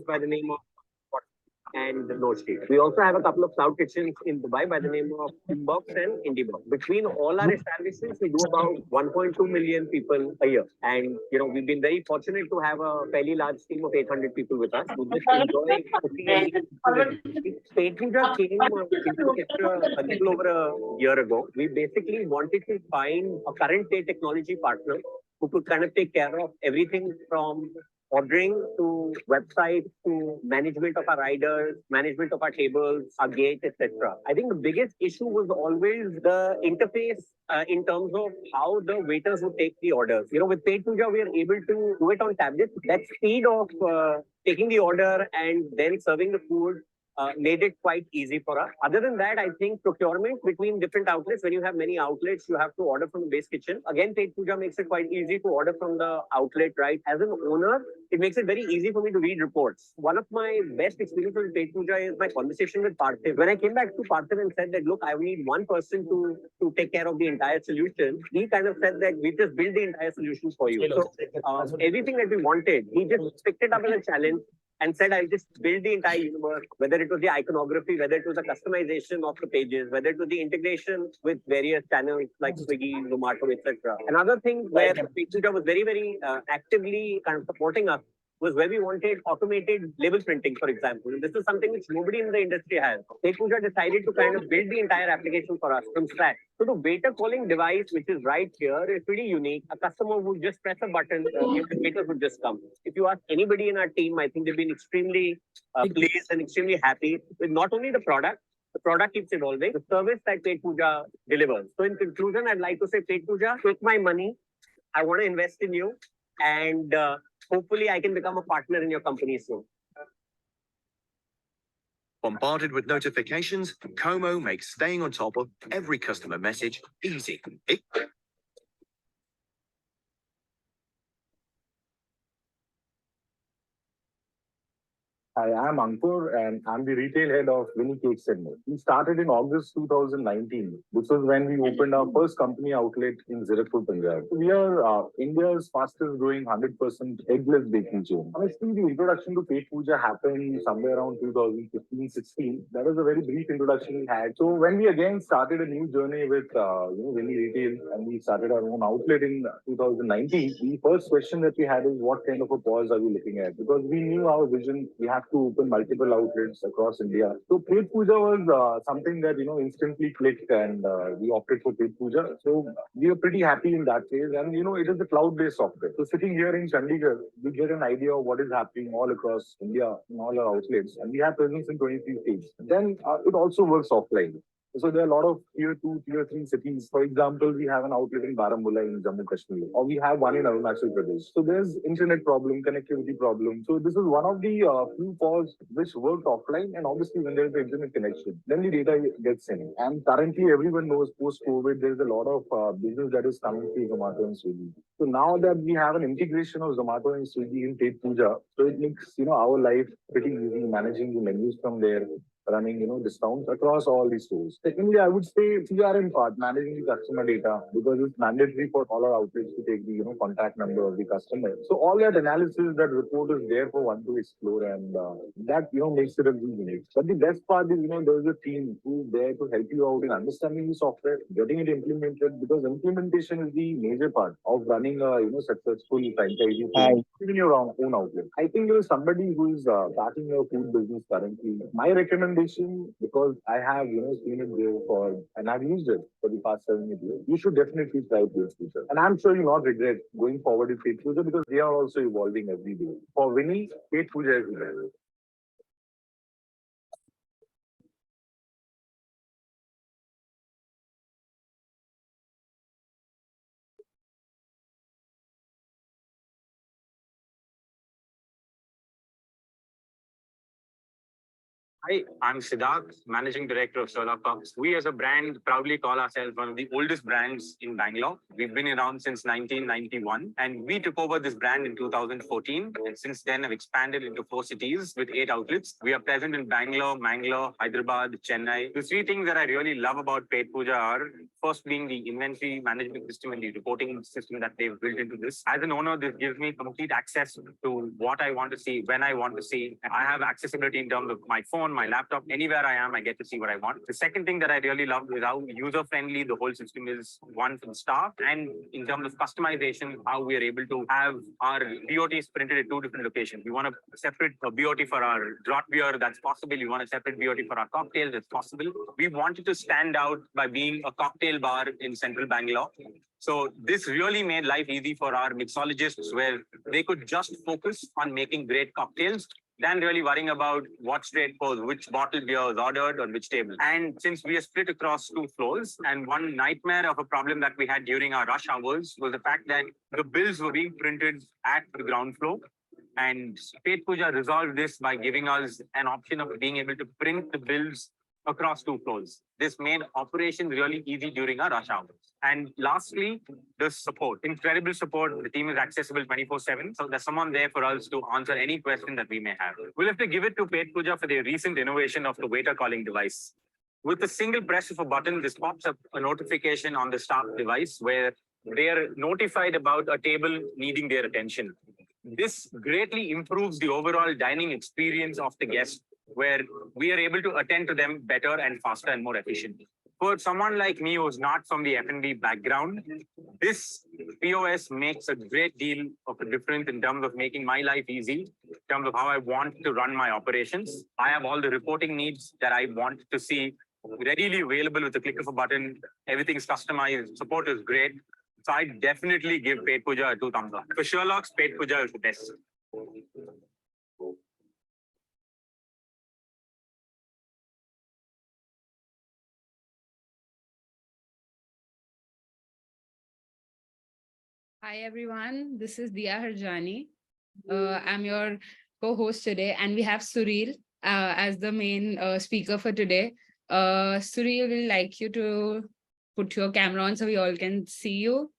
by the name of and No Street. We also have a couple of cloud kitchens in Dubai by the name of Inbox and Indiebox. Between all our establishments, we do about 1.2 million people a year. And, we've been very fortunate to have a fairly large team of 800 people with us who just enjoy cooking and eating. Petpooja came into the picture a little over a year ago. We basically wanted to find a current day technology partner who could kind of take care of everything from ordering to website to management of our riders, management of our tables, our gate, etc. I think the biggest issue was always the interface in terms of how the waiters would take the orders. With Petpooja, we are able to do it on tablets. That speed of taking the order and then serving the food made it quite easy for us. Other than that, I think procurement between different outlets, when you have many outlets, you have to order from the base kitchen. Again, Petpooja makes it quite easy to order from the outlet, right? As an owner, it makes it very easy for me to read reports. One of my best experiences with Petpooja is my conversation with Parthiv. When I came back to Parthiv and said that, look, I need one person to take care of the entire solution, he kind of said that we just build the entire solution for you. So everything that we wanted, he just picked it up as a challenge and said, I'll just build the entire universe, whether it was the iconography, whether it was the customization of the pages, whether it was the integration with various channels like Swiggy, Zomato, etc. Another thing where Petpooja was very, very actively kind of supporting us was where we wanted automated label printing, for example. This is something which nobody in the industry has. Petpooja decided to kind of build the entire application for us from scratch. So the waiter calling device, which is right here, is pretty unique. A customer would just press a button, the waiter would just come. If you ask anybody in our team, I think they've been extremely pleased and extremely happy with not only the product keeps evolving, the service that Petpooja delivers. So in conclusion, I'd like to say, Petpooja, take my money. I want to invest in you. And hopefully I can become a partner in your company soon. Bombarded with notifications, Como makes staying on top of every customer message easy. Hi, I'm Ankur and I'm the retail head of Winnie Cakes and More. We started in August 2019. This was when we opened our first company outlet in Zirakpur, Punjab. We are India's fastest growing 100% eggless baking chain. Honestly, the introduction to Petpooja happened somewhere around 2015-16. That was a very brief introduction we had. So when we again started a new journey with Winnie Retail and we started our own outlet in 2019, the first question that we had is what kind of a pause are we looking at? Because we knew our vision, we have to open multiple outlets across India. So Petpooja was something that instantly clicked, and we opted for Petpooja. So we were pretty happy in that phase, and it is a cloud-based software. So sitting here in Chandigarh, we get an idea of what is happening all across India in all our outlets, and we have presence in 23 states. Then it also works offline. So there are a lot of tier 2, tier 3 cities. For example, we have an outlet in Baramulla in Jammu Kashmir, or we have one in Arunachal Pradesh. So there's internet problem, connectivity problem. So this is one of the few calls which worked offline, and obviously when there's an internet connection, then the data gets in. And currently everyone knows post-COVID, there's a lot of business that is coming through Zomato and Swiggy. So now that we have an integration of Zomato and Swiggy in Petpooja, so it makes our life pretty easy, managing the menus from there, running, discounts across all these stores. Secondly, I would say CRM part, managing the customer data, because it's mandatory for all our outlets to take the, contact number of the customer. So all that analysis, that report is there for one to explore, and that, makes it a really unique. But the best part is, there's a team who's there to help you out in understanding the software, getting it implemented, because implementation is the major part of running a, successful franchisee in your own outlet. I think there is somebody who is starting a food business currently. My recommendation, because I have seen it there and I've used it for the past 7 years, you should definitely try Petpooja. And I'm sure you'll not regret going forward with Petpooja, because they are also evolving every day. For Winnie, Petpooja is the best. Hi, I'm Siddharth, Managing Director of Suril. We as a brand proudly call ourselves one of the oldest brands in Bangalore. We've been around since 1991 and we took over this brand in 2014. And since then have expanded into 4 cities with 8 outlets. We are present in Bangalore, Mangalore, Hyderabad, Chennai. The 3 things that I really love about Petpooja are first being the inventory management system and the reporting system that they've built into this. As an owner, this gives me complete access to what I want to see, when I want to see. I have accessibility in terms of my phone, my laptop, anywhere I am, I get to see what I want. The second thing that I really love is how user-friendly the whole system is, one for the staff, and in terms of customization, how we are able to have our BOTs printed at 2 different locations. We want a separate BOT for our draught beer, that's possible. We want a separate BOT for our cocktails, that's possible. We wanted to stand out by being a cocktail bar in central Bangalore. So this really made life easy for our mixologists where they could just focus on making great cocktails than really worrying about what straight pours, which bottle beer is ordered on which table. And since we are split across 2 floors, and one nightmare of a problem that we had during our rush hours was the fact that the bills were being printed at the ground floor. And Petpooja resolved this by giving us an option of being able to print the bills across 2 floors. This made operations really easy during our rush hours. And lastly, the support, incredible support. The team is accessible 24/7. So there's someone there for us to answer any question that we may have. We'll have to give it to Petpooja for their recent innovation of the waiter calling device. With a single press of a button, this pops up a notification on the staff device where they are notified about a table needing their attention. This greatly improves the overall dining experience of the guest, where we are able to attend to them better and faster and more efficiently. For someone like me who's not from the F&B background, this POS makes a great deal of a difference in terms of making my life easy, in terms of how I want to run my operations. I have all the reporting needs that I want to see readily available with the click of a button. Everything's customized, support is great. So I definitely give Petpooja a 2 thumbs up. For Sherlock's, Petpooja is the best. Hi everyone, this is Dia Harjani. I'm your co-host today, and we have Suril as the main speaker for today. Suril will like you to put your camera on so we all can see you.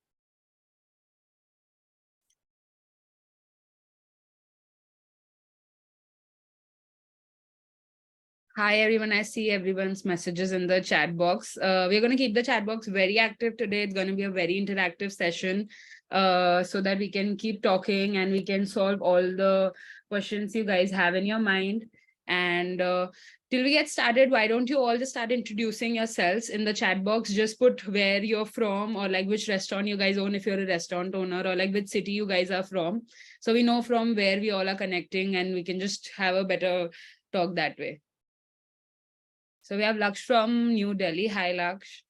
Hi everyone, I see everyone's messages in the chat box. We're going to keep the chat box very active today. It's going to be a very interactive session so that we can keep talking and we can solve all the questions you guys have in your mind. And till we get started, why don't you all just start introducing yourselves in the chat box? Just put where you're from or like which restaurant you guys own if you're a restaurant owner, or like which city you guys are from. So we know from where we all are connecting and we can just have a better talk that way. So we have Laksh from New Delhi. Hi, Laksh.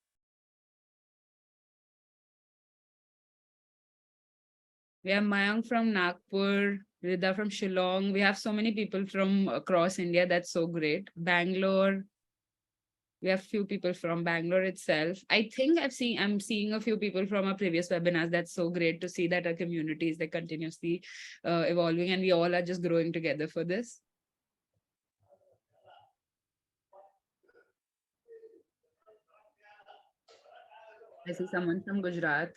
We have Mayank from Nagpur, Rida from Shillong. We have so many people from across India. That's so great. Bangalore. We have few people from Bangalore itself. I think I'm seeing a few people from our previous webinars. That's so great to see that our community is like continuously evolving and we all are just growing together for this. I see someone from Gujarat.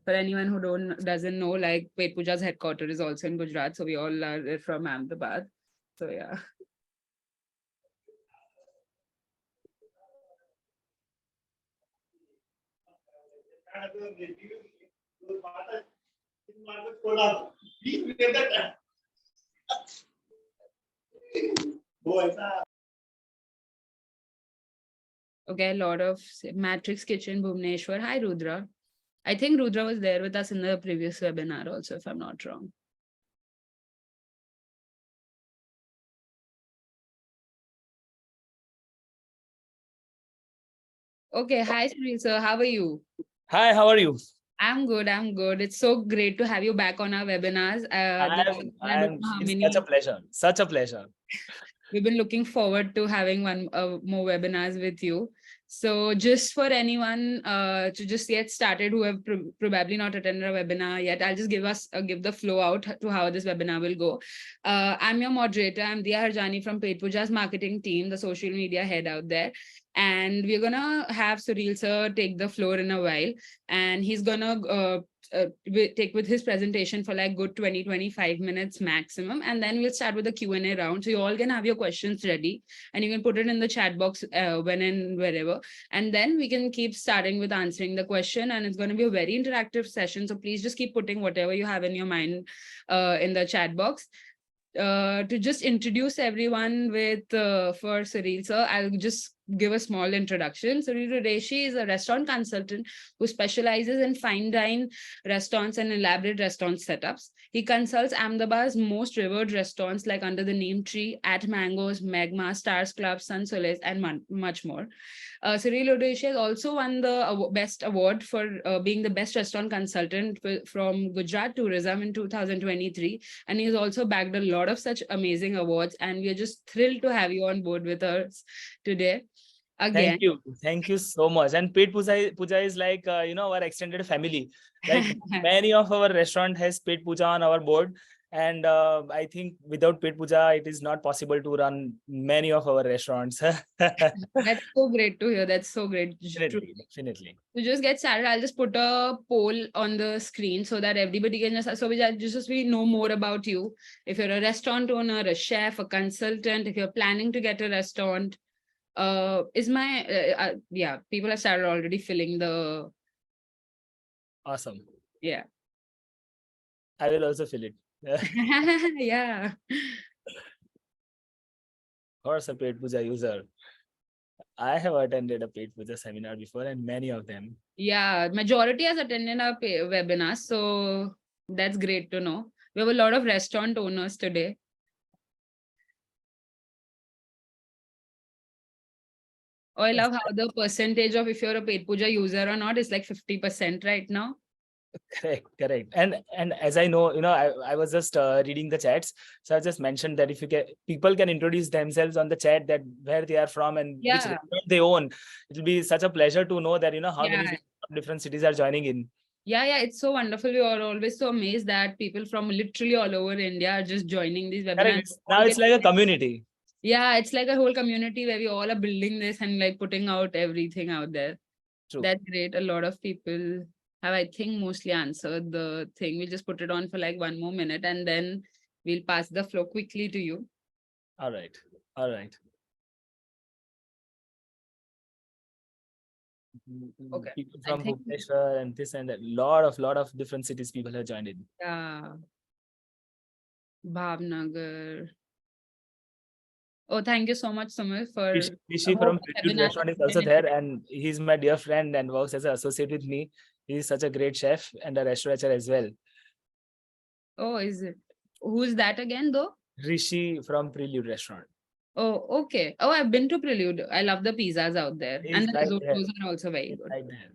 For anyone who doesn't know, like Petpooja's headquarters is also in Gujarat. So we all are from Ahmedavadi. So yeah. Okay, a lot of Matrix Kitchen, Bhubaneswar. Hi, Rudra. I think Rudra was there with us in the previous webinar also, if I'm not wrong. Okay, hi, Suril sir. How are you? Hi, how are you? I'm good. I'm good. It's so great to have you back on our webinars. It's such a pleasure. Such a pleasure. We've been looking forward to having more webinars with you. So just for anyone to just get started who have probably not attended a webinar yet, I'll just give the flow out to how this webinar will go. I'm your moderator. I'm Dia Harjani from Petpooja's marketing team, the social media head out there. And we're gonna have Suril sir take the floor in a while, and he's gonna take with his presentation for like good 20-25 minutes maximum, and then we'll start with the Q&A round. So you all can have your questions ready, and you can put it in the chat box when and wherever, and then we can keep starting with answering the question. And it's going to be a very interactive session, so please just keep putting whatever you have in your mind in the chat box. To just introduce everyone with for Suril sir, I'll just give a small introduction. Suril Udeshi is a restaurant consultant who specializes in fine dine restaurants and elaborate restaurant setups. He consults Ahmedabad's most revered restaurants like Under the Neem Tree, At Mangoes, Magma, Stars Club, Sun Solace, and much more. Suril Udeshi has also won the best award for being the best restaurant consultant from Gujarat Tourism in 2023. And he has also bagged a lot of such amazing awards. And we are just thrilled to have you on board with us today. Again. Thank you so much. And Petpooja is like our extended family. Like many of our restaurant has Petpooja on our board, and I think without Petpooja it is not possible to run many of our restaurants. That's so great to hear. That's so great. Definitely. To just get started, I'll just put a poll on the screen so that everybody can we know more about you. If you're a restaurant owner, a chef, a consultant, if you're planning to get a restaurant. People have started already filling the. Awesome. Yeah. I will also fill it. Yeah. Of course, a Petpooja user. I have attended a Petpooja seminar before, and many of them. Yeah, majority has attended our webinars, so that's great to know. We have a lot of restaurant owners today. Oh, I love how the percentage of if you're a Petpooja user or not is like 50% right now. Correct. And as I know, I was just reading the chats. So I just mentioned that if people can introduce themselves on the chat, that where they are from and which restaurant they own, it'll be such a pleasure to know that, how many different cities are joining in. Yeah, it's so wonderful. We are always so amazed that people from literally all over India are just joining these webinars. Correct. Now it's like a community. Yeah, it's like a whole community where we all are building this and like putting out everything out there. True. That's great. A lot of people have, I think, mostly answered the thing. We'll just put it on for like 1 more minute and then we'll pass the floor quickly to you. All right. Okay. People from Bhubaneswar and this and that. Lot of different cities people have joined in. Yeah. Bhavnagar. Oh, thank you so much, Sumit, for. Rishi from Petpooja restaurant is also there, and he's my dear friend and works as an associate with me. He's such a great chef and a restaurateur as well. Oh, is it? Who's that again, though? Rishi from Prelude restaurant. Oh, okay. Oh, I've been to Prelude. I love the pizzas out there, and the risottos are also very good. Right there.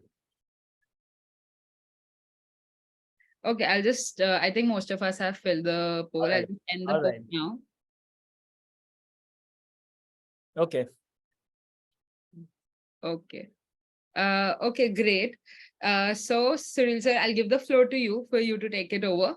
Okay, I'll just. I think most of us have filled the poll. I'll just end the poll now. Okay. Okay, great. So Suril sir, I'll give the floor to you for you to take it over.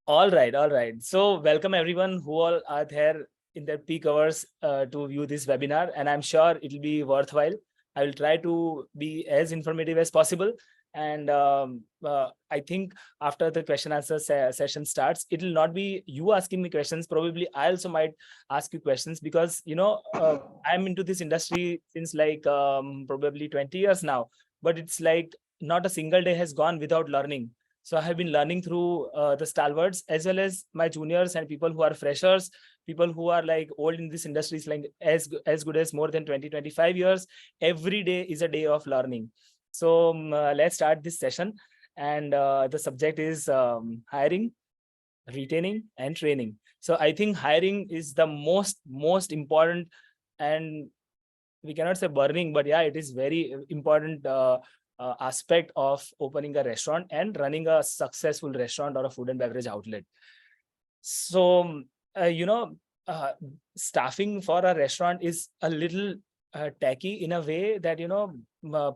All right. So welcome everyone who all are there in their peak hours to view this webinar, and I'm sure it'll be worthwhile. I will try to be as informative as possible. And I think after the question answer session starts, it will not be you asking me questions. Probably I also might ask you questions because, I'm into this industry since like probably 20 years now, but it's like not a single day has gone without learning. So I have been learning through the stalwarts as well as my juniors and people who are freshers, people who are like old in this industry, is like as good as more than 20-25 years. Every day is a day of learning. So let's start this session, and the subject is hiring, retaining, and training. So I think hiring is the most important, and we cannot say burning, but yeah, it is very important aspect of opening a restaurant and running a successful restaurant or a food and beverage outlet. So staffing for a restaurant is a little tacky in a way that,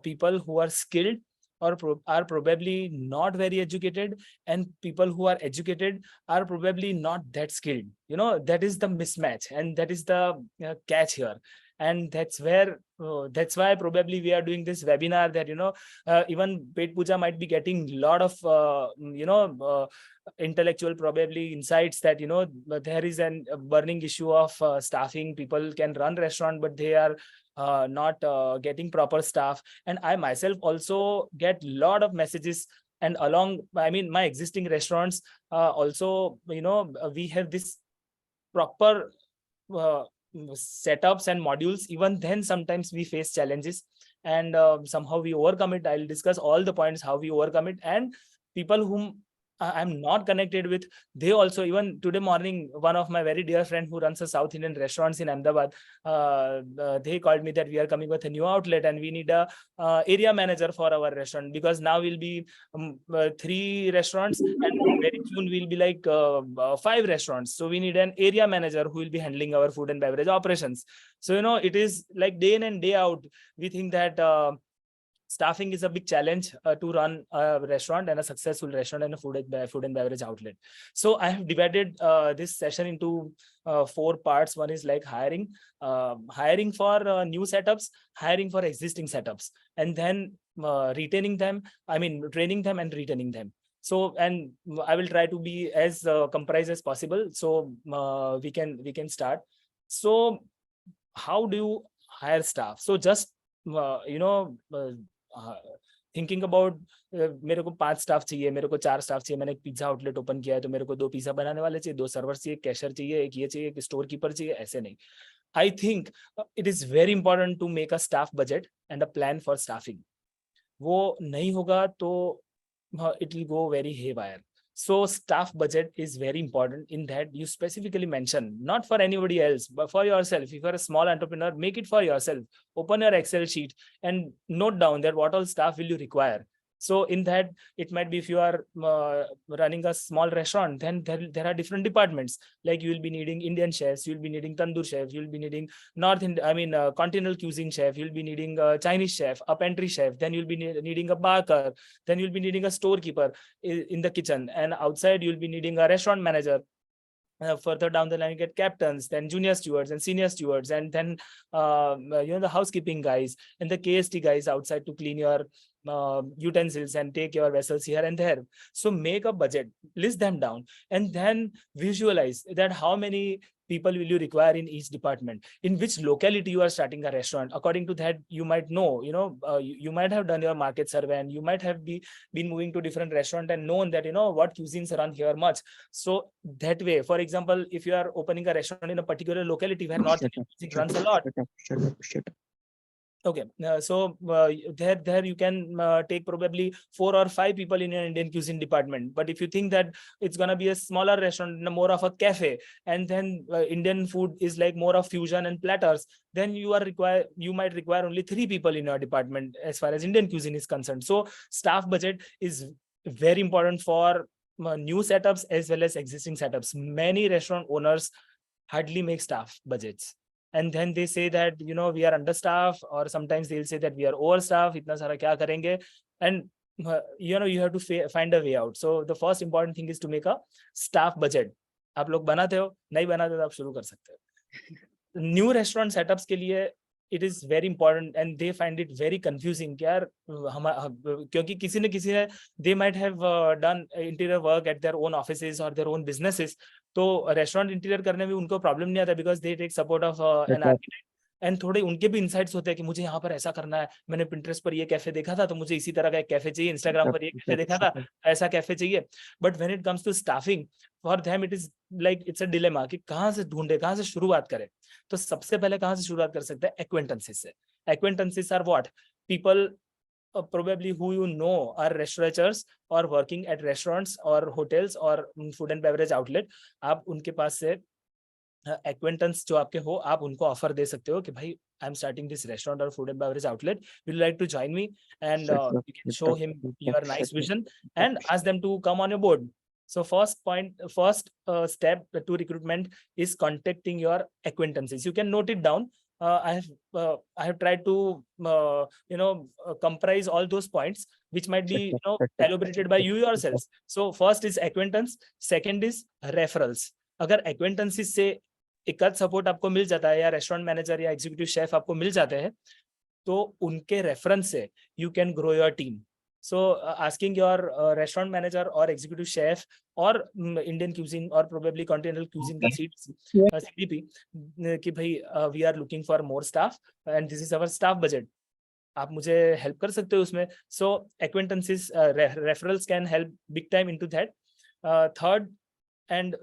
people who are skilled or are probably not very educated, and people who are educated are probably not that skilled. That is the mismatch, and that is the catch here. And that's why probably we are doing this webinar, that even Petpooja might be getting a lot of intellectual probably insights, that there is a burning issue of staffing. People can run restaurant, but they are not getting proper staff. And I myself also get a lot of messages, and my existing restaurants also, we have this proper setups and modules. Even then sometimes we face challenges, and somehow we overcome it. I'll discuss all the points how we overcome it. And people whom I'm not connected with, they also, even today morning, one of my very dear friend who runs a South Indian restaurants in Ahmedabad, they called me that we are coming with a new outlet and we need a area manager for our restaurant, because now we'll be 3 restaurants, and very soon we'll be like 5 restaurants. So we need an area manager who will be handling our food and beverage operations. So it is like day in and day out, we think that staffing is a big challenge to run a restaurant, and a successful restaurant and a food and beverage outlet. So I have divided this session into 4 parts. One is like hiring for new setups, hiring for existing setups, and then retaining them. Training them and retaining them. So, and I will try to be as comprised as possible. So we can start. So how do you hire staff? So just thinking about, मेरे को 5 staff चाहिए, मेरे को 4 staff चाहिए, मैंने एक pizza outlet open किया है, तो मेरे को 2 पिज्जा बनाने वाले चाहिए, 2 सर्वर चाहिए, कैशियर चाहिए, एक ये चाहिए, एक स्टोर कीपर चाहिए, ऐसे नहीं. I think it is very important to make a staff budget and a plan for staffing. वो नहीं होगा तो it will go very haywire. So staff budget is very important, in that you specifically mention, not for anybody else, but for yourself. If you're a small entrepreneur, make it for yourself. Open your Excel sheet and note down that what all staff will you require. So in that, it might be, if you are running a small restaurant, then there are different departments. Like you will be needing Indian chefs, you will be needing tandoor chefs, you will be needing continental cuisine chef, you will be needing a Chinese chef, a pantry chef, then you'll be needing a baker, then you'll be needing a storekeeper in the kitchen, and outside you'll be needing a restaurant manager. Further down the line, you get captains, then junior stewards and senior stewards, and then the housekeeping guys and the KST guys outside to clean your utensils and take your vessels here and there. So make a budget, list them down, and then visualize that how many people will you require in each department, in which locality you are starting a restaurant. According to that, you might know, you might have done your market survey, and you might have been moving to different restaurant and known that what cuisines run here much. So that way, for example, if you are opening a restaurant in a particular locality where North Indian cuisine runs a lot. Okay, so there you can take probably 4 or 5 people in your Indian cuisine department. But if you think that it's gonna be a smaller restaurant, more of a cafe, and then Indian food is like more of fusion and platters, then you might require only 3 people in your department as far as Indian cuisine is concerned. So staff budget is very important for new setups as well as existing setups. Many restaurant owners hardly make staff budgets. And then they say that, we are understaffed, or sometimes they'll say that we are overstaffed, itna sara kya karenge? And, you have to find a way out. So the first important thing is to make a staff budget. आप लोग बनाते हो, नहीं बनाते तो आप शुरू कर सकते हो. New restaurant setups के लिए, it is very important, and they find it very confusing. क्योंकि किसी न किसी ने, they might have done interior work at their own offices or their own businesses. तो रेस्टोरेंट इंटीरियर करने में उनको प्रॉब्लम नहीं आता, because they take support of an architect, and थोड़े उनके भी इंसाइट्स होते हैं कि मुझे यहाँ पर ऐसा करना है, मैंने पिंटरेस्ट पर ये कैफे देखा था तो मुझे इसी तरह का एक कैफे चाहिए, इंस्टाग्राम पर ये कैफे देखा था, ऐसा कैफे चाहिए. But when it comes to staffing, for them it is like it's a dilemma कि कहाँ से ढूंढे, कहाँ से शुरुआत करें. तो सबसे पहले कहाँ से शुरुआत कर सकते हैं? एक्वेंटेंसेस से. Acquaintances are what? People probably who are restaurateurs or working at restaurants or hotels or food and beverage outlet. आप उनके पास से acquaintance जो आपके हो, आप उनको ऑफर दे सकते हो कि भाई, I am starting this restaurant or food and beverage outlet, will you like to join me? And you can show him your nice vision and ask them to come on your board. So first step to recruitment is contacting your acquaintances. You can note it down. I have tried to comprise all those points which might be elaborated by you yourselves. So first is acquaintance, second is referrals. अगर acquaintances से एक आध support आपको मिल जाता है या restaurant manager या executive chef आपको मिल जाते हैं तो उनके रेफरेंस से you can grow your team. So asking your restaurant manager or executive chef or Indian cuisine or probably continental cuisine का CDP कि भाई we are looking for more staff and this is our staff budget. आप मुझे help कर सकते हो उसमें. So acquaintances, referrals can help big time into that. Third and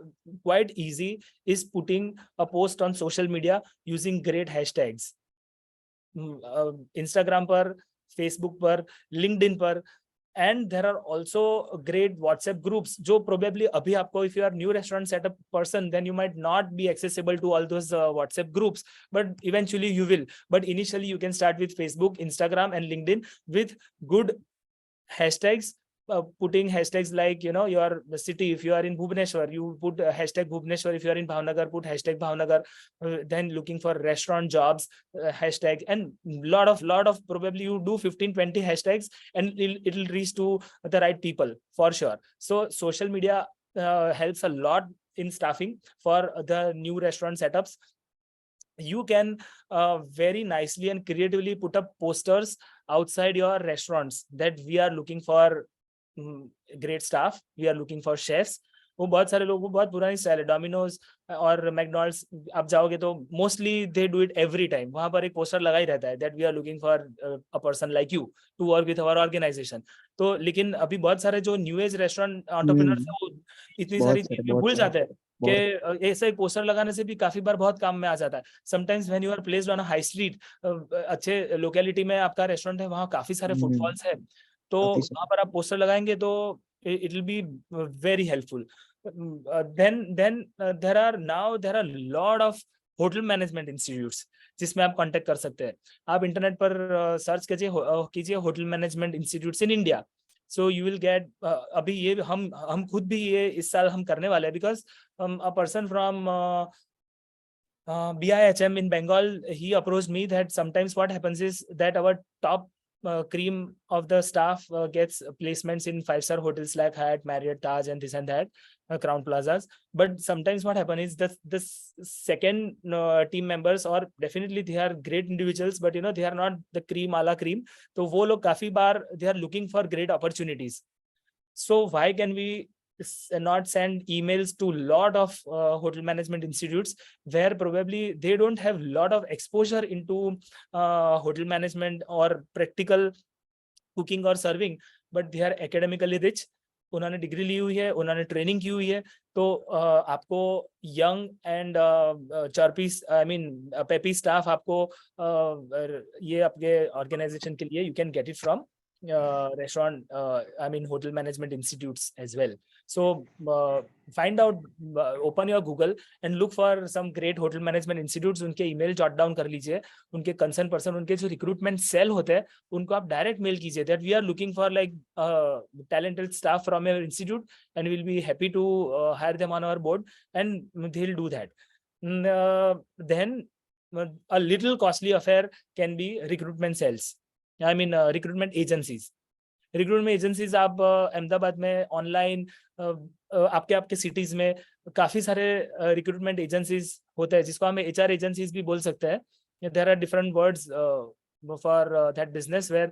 quite easy is putting a post on social media using great hashtags. Instagram पर, Facebook पर, LinkedIn पर, and there are also great WhatsApp groups जो probably अभी आपको if you are new restaurant setup person then you might not be accessible to all those WhatsApp groups but eventually you will. But initially you can start with Facebook, Instagram and LinkedIn with good hashtags. Putting hashtags like your city. If you are in Bhubaneswar, you put hashtag Bhubaneswar. If you are in Bhavnagar, put hashtag Bhavnagar. Then looking for restaurant jobs, hashtag, and lot of probably you do 15-20 hashtags and it'll reach to the right people for sure. So social media helps a lot in staffing for the new restaurant setups. You can very nicely and creatively put up posters outside your restaurants that we are looking for great staff, we are looking for chefs. वो बहुत सारे लोगों को बहुत पुरानी style है. Domino's और McDonald's आप जाओगे तो mostly they do it every time. वहां पर एक पोस्टर लगा ही रहता है that we are looking for a person like you to work with our organisation. तो लेकिन अभी बहुत सारे जो न्यू एज रेस्टोरेंट एंटरप्रेन्योर्स हैं वो इतनी सारी चीजें भूल जाते हैं कि ऐसा एक पोस्टर लगाने से भी काफी बार बहुत काम में आ जाता है. Sometimes when you are placed on a high street, अच्छे लोकेलिटी में आपका रेस्टोरेंट है, वहाँ काफी सारे फुटफॉल्स है, तो वहां पर आप पोस्टर लगाएंगे तो it will be very helpful. Then there are lot of hotel management institutes जिसमें आप कांटेक्ट कर सकते हैं. आप इंटरनेट पर सर्च कीजिए hotel management institutes in India. So you will get. अभी ये हम खुद भी ये इस साल हम करने वाले हैं because a person from BIHM in Bengal, he approached me that sometimes what happens is that our top cream of the staff gets placements in 5-star hotels like Hyatt, Marriott, Taj and this and that, Crown Plazas. But sometimes what happens is that the second team members, or definitely they are great individuals, but they are not the cream a la cream. So wo log kafi baar they are looking for great opportunities. So why can we not send emails to lot of hotel management institutes where probably they don't have lot of exposure into hotel management or practical cooking or serving, but they are academically rich. उन्होंने degree ली हुई है, उन्होंने training की हुई है, तो आपको young and chirpy peppy staff आपको ये आपके ऑर्गेनाइजेशन के लिए you can get it from restaurant hotel management institutes as well. So find out, open your Google and look for some great hotel management institutes. उनके email jot down कर लीजिए, उनके concern person, उनके जो recruitment cell होते हैं उनको आप direct mail कीजिए that we are looking for like talented staff from your institute and we'll be happy to hire them on our board, and they'll do that. Then a little costly affair can be recruitment cells. Recruitment agencies. Recruitment agencies आप अहमदाबाद में online आपके cities में काफी सारे recruitment agencies होते हैं जिसको हम HR एजेंसीज भी बोल सकते हैं. There are different words for that business where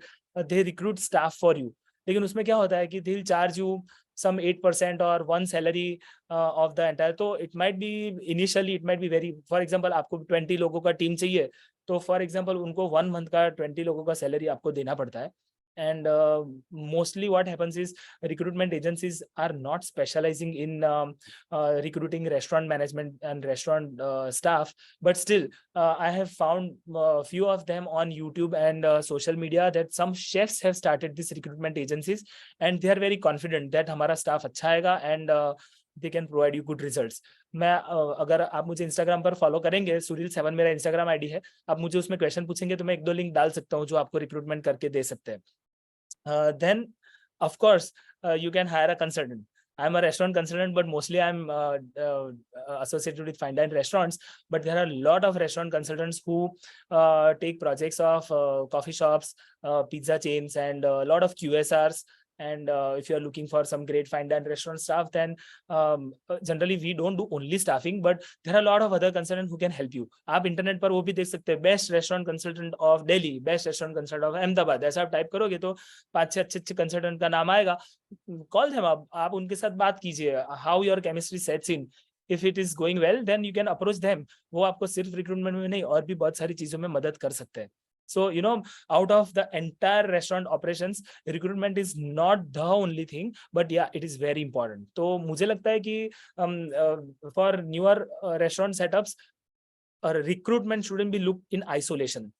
they recruit staff for you. लेकिन उसमें क्या होता है कि they'll charge you some 8% or one salary of the entire. तो it might be very, for example आपको 20 लोगों का टीम चाहिए, तो फॉर एग्जाम्पल उनको 1 मंथ का 20 लोगों का सैलरी आपको देना पड़ता है. And mostly what happens is recruitment agencies are not specializing in recruiting restaurant management and restaurant staff, but still I have found a few of them on YouTube and social media that some chefs have started these recruitment agencies and they are very confident that हमारा staff अच्छा आएगा and they can provide you good results. मैं अगर आप मुझे Instagram पर follow करेंगे, Suril7 मेरा इंस्टाग्राम आईडी है, आप मुझे उसमें क्वेश्चन पूछेंगे तो मैं 1-2 लिंक डाल सकता हूँ जो आपको रिक्रूटमेंट करके दे सकते हैं. Then of course you can hire a consultant. I'm a restaurant consultant, but mostly I'm associated with fine dine restaurants. But there are a lot of restaurant consultants who take projects of coffee shops, pizza chains, and a lot of QSRs. And if you're looking for some great fine dine restaurant staff, then generally we don't do only staffing, but there are a lot of other consultants who can help you. आप internet पर वो भी देख सकते हैं, best restaurant consultant of Delhi, best restaurant consultant of Ahmedabad, ऐसा आप type करोगे तो 5-6 अच्छे कंसल्टेंट का नाम आएगा. कॉल देम, आप उनके साथ बात कीजिए. How your chemistry sets in, if it is going well then you can approach them. वो आपको सिर्फ रिक्रूटमेंट में नहीं और भी बहुत सारी चीजों में मदद कर सकते हैं. So, out of the entire restaurant operations, recruitment is not the only thing, but yeah, it is very important. तो मुझे लगता है कि for newer restaurant setups, recruitment shouldn't be looked in isolation.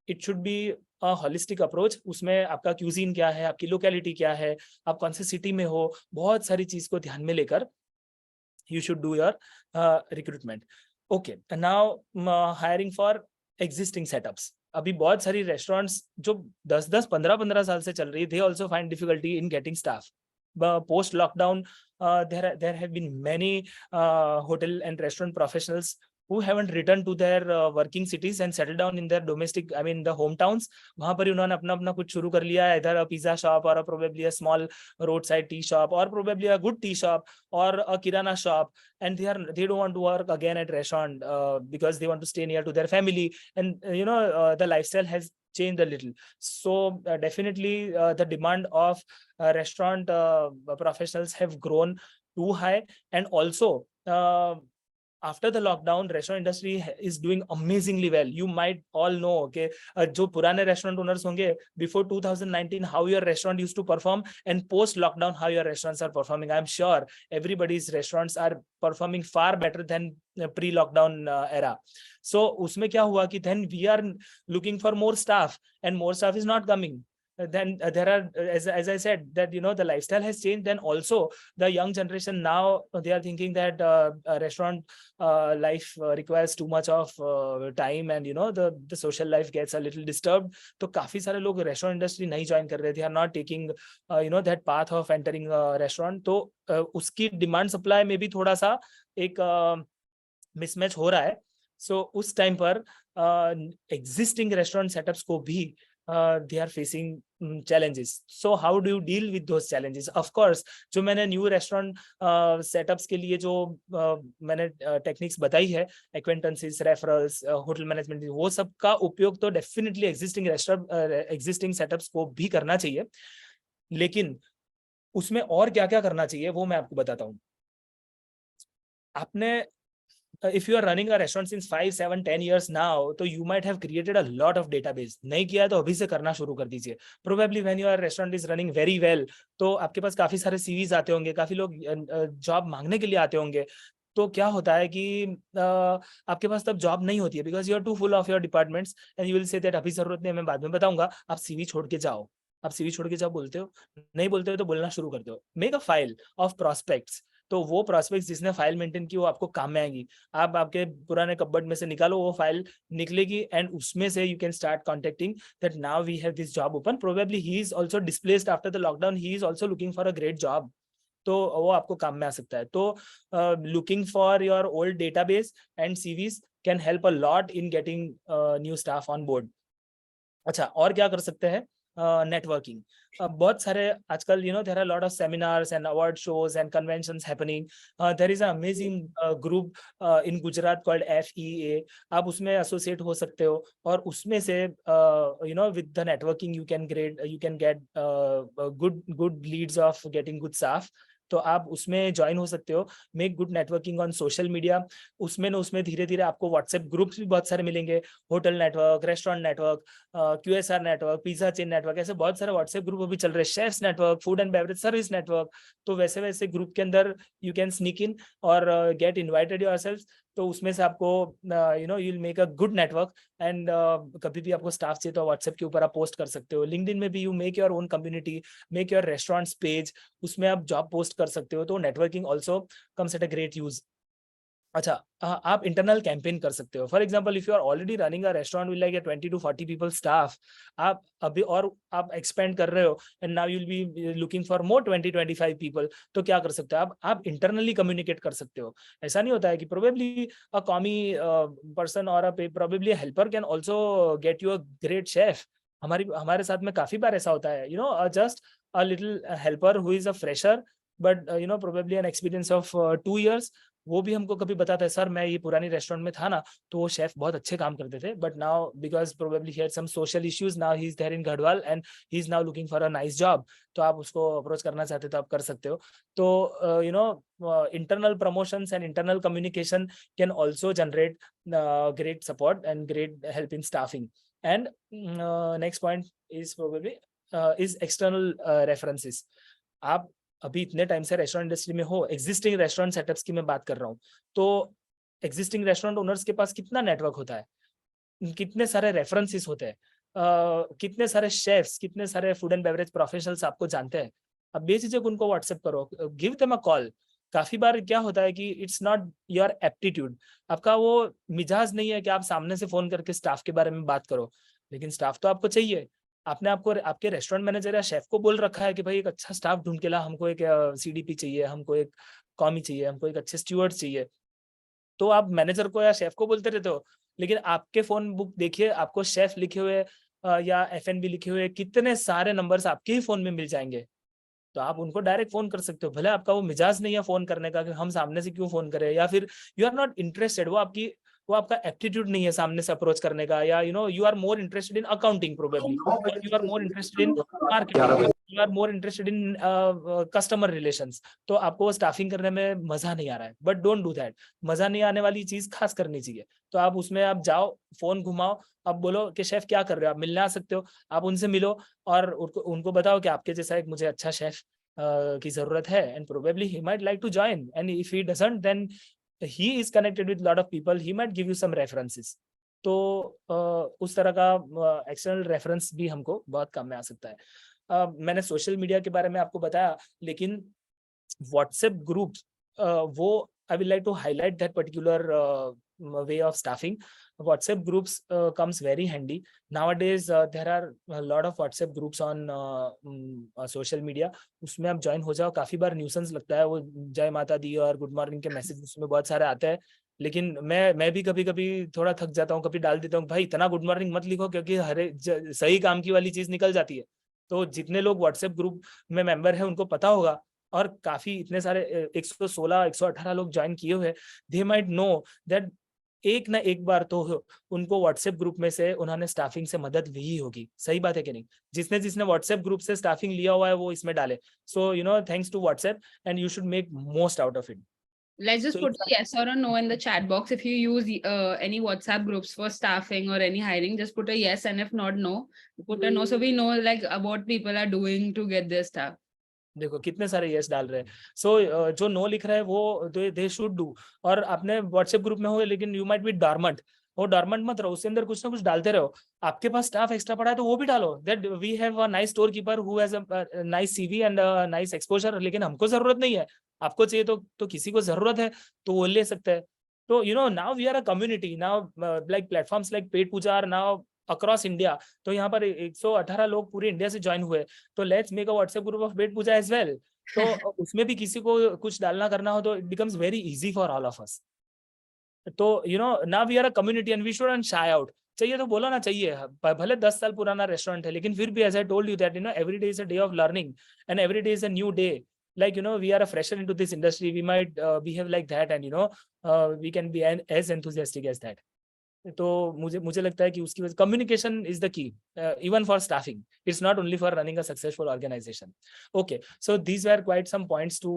It should be a holistic approach. उसमें आपका cuisine क्या है, आपकी locality क्या है, आप कौन से city में हो, बहुत सारी चीज को ध्यान में लेकर you should do your recruitment. Okay, and now hiring for existing setups. अभी बहुत सारी रेस्टोरेंट्स जो 10-10, 15-15 साल से चल रही, they also find difficulty in getting staff. Post lockdown, there have been many hotel and restaurant professionals who haven't returned to their working cities and settled down in their domestic, I mean the hometowns. वहां पर उन्होंने अपना अपना कुछ शुरू कर लिया, either a pizza shop or probably a small roadside tea shop or probably a good tea shop or a kirana shop, and they don't want to work again at restaurant because they want to stay near to their family, and the lifestyle has changed a little. So definitely the demand of restaurant professionals have grown too high, and also after the lockdown, restaurant industry is doing amazingly well. You might all know, okay, जो पुराने restaurant owners होंगे, before 2019, how your restaurant used to perform, and post lockdown, how your restaurants are performing. I'm sure everybody's restaurants are performing far better than pre-lockdown era. So उसमें क्या हुआ कि then we are looking for more staff, and more staff is not coming. Then there are, as I said, that the lifestyle has changed. Then also the young generation now, they are thinking that restaurant life requires too much of time, and the social life gets a little disturbed. तो काफी सारे लोग restaurant industry नहीं join कर रहे. They are not taking that path of entering a restaurant. तो उसकी demand supply में भी थोड़ा सा एक mismatch हो रहा है. So उस time पर existing restaurant setups को भी they are facing challenges. So how do you deal with those challenges? Of course, जो मैंने new restaurant setups के लिए जो मैंने techniques बताई है, acquaintances, referrals, hotel management, वो सब का उपयोग तो definitely existing setups को भी करना चाहिए. लेकिन उसमें और क्या क्या करना चाहिए वो मैं आपको बताता हूँ. आपने if you are running a restaurant since 5, 7, 10 years now, तो you might have created a lot of database. नहीं किया तो अभी से करना शुरू कर दीजिए. Probably when your restaurant is running very well, तो आपके पास काफी सारे CVs आते होंगे, काफी लोग जॉब मांगने के लिए आते होंगे. तो क्या होता है कि आपके पास तब जॉब नहीं होती है, because you are too full of your departments, and you will say that अभी जरूरत नहीं है, मैं बाद में बताऊंगा. आप CV छोड़ के जाओ. आप CV छोड़ के जाओ बोलते हो, नहीं बोलते हो तो बोलना शुरू करते हो. Make a file of prospects. तो वो प्रोस्पेक्ट्स जिसने फाइल मेंटेन की वो आपको काम में आएगी. आप आपके पुराने कबर्ड में से निकालो, वो फाइल निकलेगी, एंड उसमें से you can start contacting that now we have this job open. Probably he is also displaced after the lockdown, he is also looking for a great job. तो वो आपको काम में आ सकता है. तो looking for your old database and CVs can help a lot in getting new staff on board. अच्छा, और क्या कर सकते हैं? नेटवर्किंग. बहुत सारे आजकल there are a lot of seminars and award shows and conventions happening. There is an amazing group in Gujarat called FEA. आप उसमें एसोसिएट हो सकते हो, और उसमें से with the networking you can get good leads of getting good staff. तो आप उसमें ज्वाइन हो सकते हो. Make good networking on social media. उसमें धीरे धीरे आपको व्हाट्सएप ग्रुप्स भी बहुत सारे मिलेंगे. Hotel network, restaurant network, QSR network, pizza chain network, ऐसे बहुत सारे व्हाट्सएप ग्रुप भी चल रहे हैं. Chefs network, food and beverage service network. तो वैसे ग्रुप के अंदर यू कैन स्नीक इन और गेट इन्वाइटेड योरसेल्फ. तो उसमें से आपको you will make a good network, and कभी भी आपको स्टाफ चाहिए तो व्हाट्सएप के ऊपर आप पोस्ट कर सकते हो. लिंक्डइन में भी you make your own community, make your restaurants page, उसमें आप जॉब पोस्ट कर सकते हो. तो networking also comes at a great use. अच्छा, आप इंटरनल कैंपेन कर सकते हो. For example, if you are already running a restaurant with like 20 to 40 people staff, आप अभी और आप एक्सपेंड कर रहे हो and now you will be looking for more 20-25 people, तो क्या कर सकते हो आप इंटरनली कम्युनिकेट कर सकते हो. ऐसा नहीं होता है कि प्रोबेबली अ कॉमी पर्सन और probably helper can also get you a great chef. हमारे साथ में काफी बार ऐसा होता है, you know, just a little helper who is a fresher but you know probably an experience of 2 years, वो भी हमको कभी बताता है, सर मैं ये पुरानी रेस्टोरेंट में था ना, तो वो शेफ बहुत अच्छे काम करते थे, but now because probably he had some social issues, now he is there in Garhwal and he is now looking for a nice job. तो आप उसको अप्रोच करना चाहते तो आप कर सकते हो. तो you no, internal promotions and internal communication can also generate great support and great help in staffing. And next point is probably is external references. आप अभी इतने टाइम से रेस्टोरेंट इंडस्ट्री में हो, एग्जिस्टिंग रेस्टोरेंट सेटअप्स की मैं बात कर रहा हूँ, तो एग्जिस्टिंग रेस्टोरेंट ओनर्स के पास कितना नेटवर्क होता है, कितने सारे रेफरेंसेस होते हैं, कितने सारे शेफ्स, कितने सारे फूड एंड बेवरेज प्रोफेशनल्स आपको जानते हैं. अब बेझिझक उनको व्हाट्सएप करो, गिव देम अ कॉल. काफी बार क्या होता है कि इट्स नॉट योर एप्टीट्यूड, आपका वो मिजाज नहीं है कि आप सामने से फोन करके स्टाफ के बारे में बात करो, लेकिन स्टाफ तो आपको चाहिए. आपने आपको आपके रेस्टोरेंट मैनेजर या शेफ को बोल रखा है कि भाई एक अच्छा स्टाफ ढूंढ के ला, हमको एक सीडीपी चाहिए, हमको एक कॉमी चाहिए, हमको एक अच्छे स्टूअर्ड चाहिए. तो आप मैनेजर को या शेफ को बोलते रहते हो, लेकिन आपके फोन बुक देखिए, आपको शेफ लिखे हुए या एफएनबी लिखे हुए कितने सारे नंबर्स आपके ही फोन में मिल जाएंगे. तो आप उनको डायरेक्ट फोन कर सकते हो, भले आपका वो मिजाज नहीं है फोन करने का कि हम सामने से क्यों फोन करें, या फिर यू आर नॉट इंटरेस्टेड, वो आपका एप्टीट्यूड नहीं है सामने से अप्रोच करने का, या you know you are more interested in accounting probably, you are more interested in marketing, you are more interested in customer relations. तो आपको स्टाफिंग करने में मजा नहीं आ रहा है, बट डोंट डू दैट. मजा नहीं आने वाली चीज खास करनी चाहिए. तो आप उसमें आप जाओ, फोन घुमाओ, आप बोलो कि शेफ क्या कर रहे हो, आप मिलने आ सकते हो, आप उनसे मिलो और उनको बताओ कि आपके जैसा एक मुझे अच्छा शेफ की जरूरत है, and probably he might like to join, and if he doesn't then he is connected with lot of people, he might give you some references. तो उस तरह का एक्सटर्नल रेफरेंस भी हमको बहुत काम में आ सकता है. मैंने सोशल मीडिया के बारे में आपको बताया, लेकिन व्हाट्सएप ग्रुप्स, वो I will like to highlight that particular way of staffing. WhatsApp groups comes very handy nowadays. There are a lot of WhatsApp groups on social media. उसमें आप ज्वाइन हो जाओ. काफी बार न्यूसेंस लगता है, वो जय माता दी और गुड मॉर्निंग के मैसेज उसमें बहुत सारे आते हैं, लेकिन मैं भी कभी कभी थोड़ा थक जाता हूँ, कभी डाल देता हूँ भाई इतना गुड मॉर्निंग मत लिखो, क्योंकि सही काम की वाली चीज निकल जाती है. तो जितने लोग व्हाट्सएप ग्रुप में मेंबर है उनको पता होगा, और काफी इतने सारे 116 118 लोग ज्वाइन किए हुए, दे माइट नो दैट एक ना एक बार तो उनको व्हाट्सएप ग्रुप में से उन्होंने स्टाफिंग से मदद ली होगी. सही बात है कि नहीं? जिसने व्हाट्सएप ग्रुप से स्टाफिंग लिया हुआ है वो इसमें डाले. So you know, thanks to WhatsApp, and you should make most out of it. Let's just So put a yes or a no in the chat box. If you use any WhatsApp groups for staffing or any hiring, just put a yes, and if not, no, put a no, so we know like what people are doing to get their staff. देखो कितने सारे yes डाल रहे हैं. सो जो no लिख रहा है वो दे शुड डू. और आपने व्हाट्सएप ग्रुप में हो लेकिन यू माइट बी डॉर्मेंट, वो डॉर्मेंट मत रहो, उसके अंदर कुछ ना कुछ डालते रहो. आपके पास स्टाफ एक्स्ट्रा पड़ा है तो वो भी डालो, that we have a nice store keeper who has a nice CV and nice exposure, लेकिन हमको जरूरत नहीं है. आपको चाहिए तो किसी को जरूरत है तो वो ले सकते हैं. तो you know now we are a community, now like platforms like Pet Pooja are now across India. तो यहाँ पर 118 लोग पूरे इंडिया से ज्वाइन हुए, तो let's make a WhatsApp group of Pet Pooja as well. तो उसमें भी किसी को कुछ डालना करना हो तो it becomes very easy for all of us. तो you know now we are a community and we shouldn't shy out. चाहिए तो बोलो ना चाहिए, भले 10 साल पुराना रेस्टोरेंट है, लेकिन फिर भी as I told you that you know every day is a day of learning and every day is a new day. Like you know, we are a fresher into this industry, we might behave like that, and you know we can be as enthusiastic as that. तो मुझे लगता है कि उसकी वजह communication is the key, even for staffing. It's not only for running a successful organisation. Okay, so these were quite some points to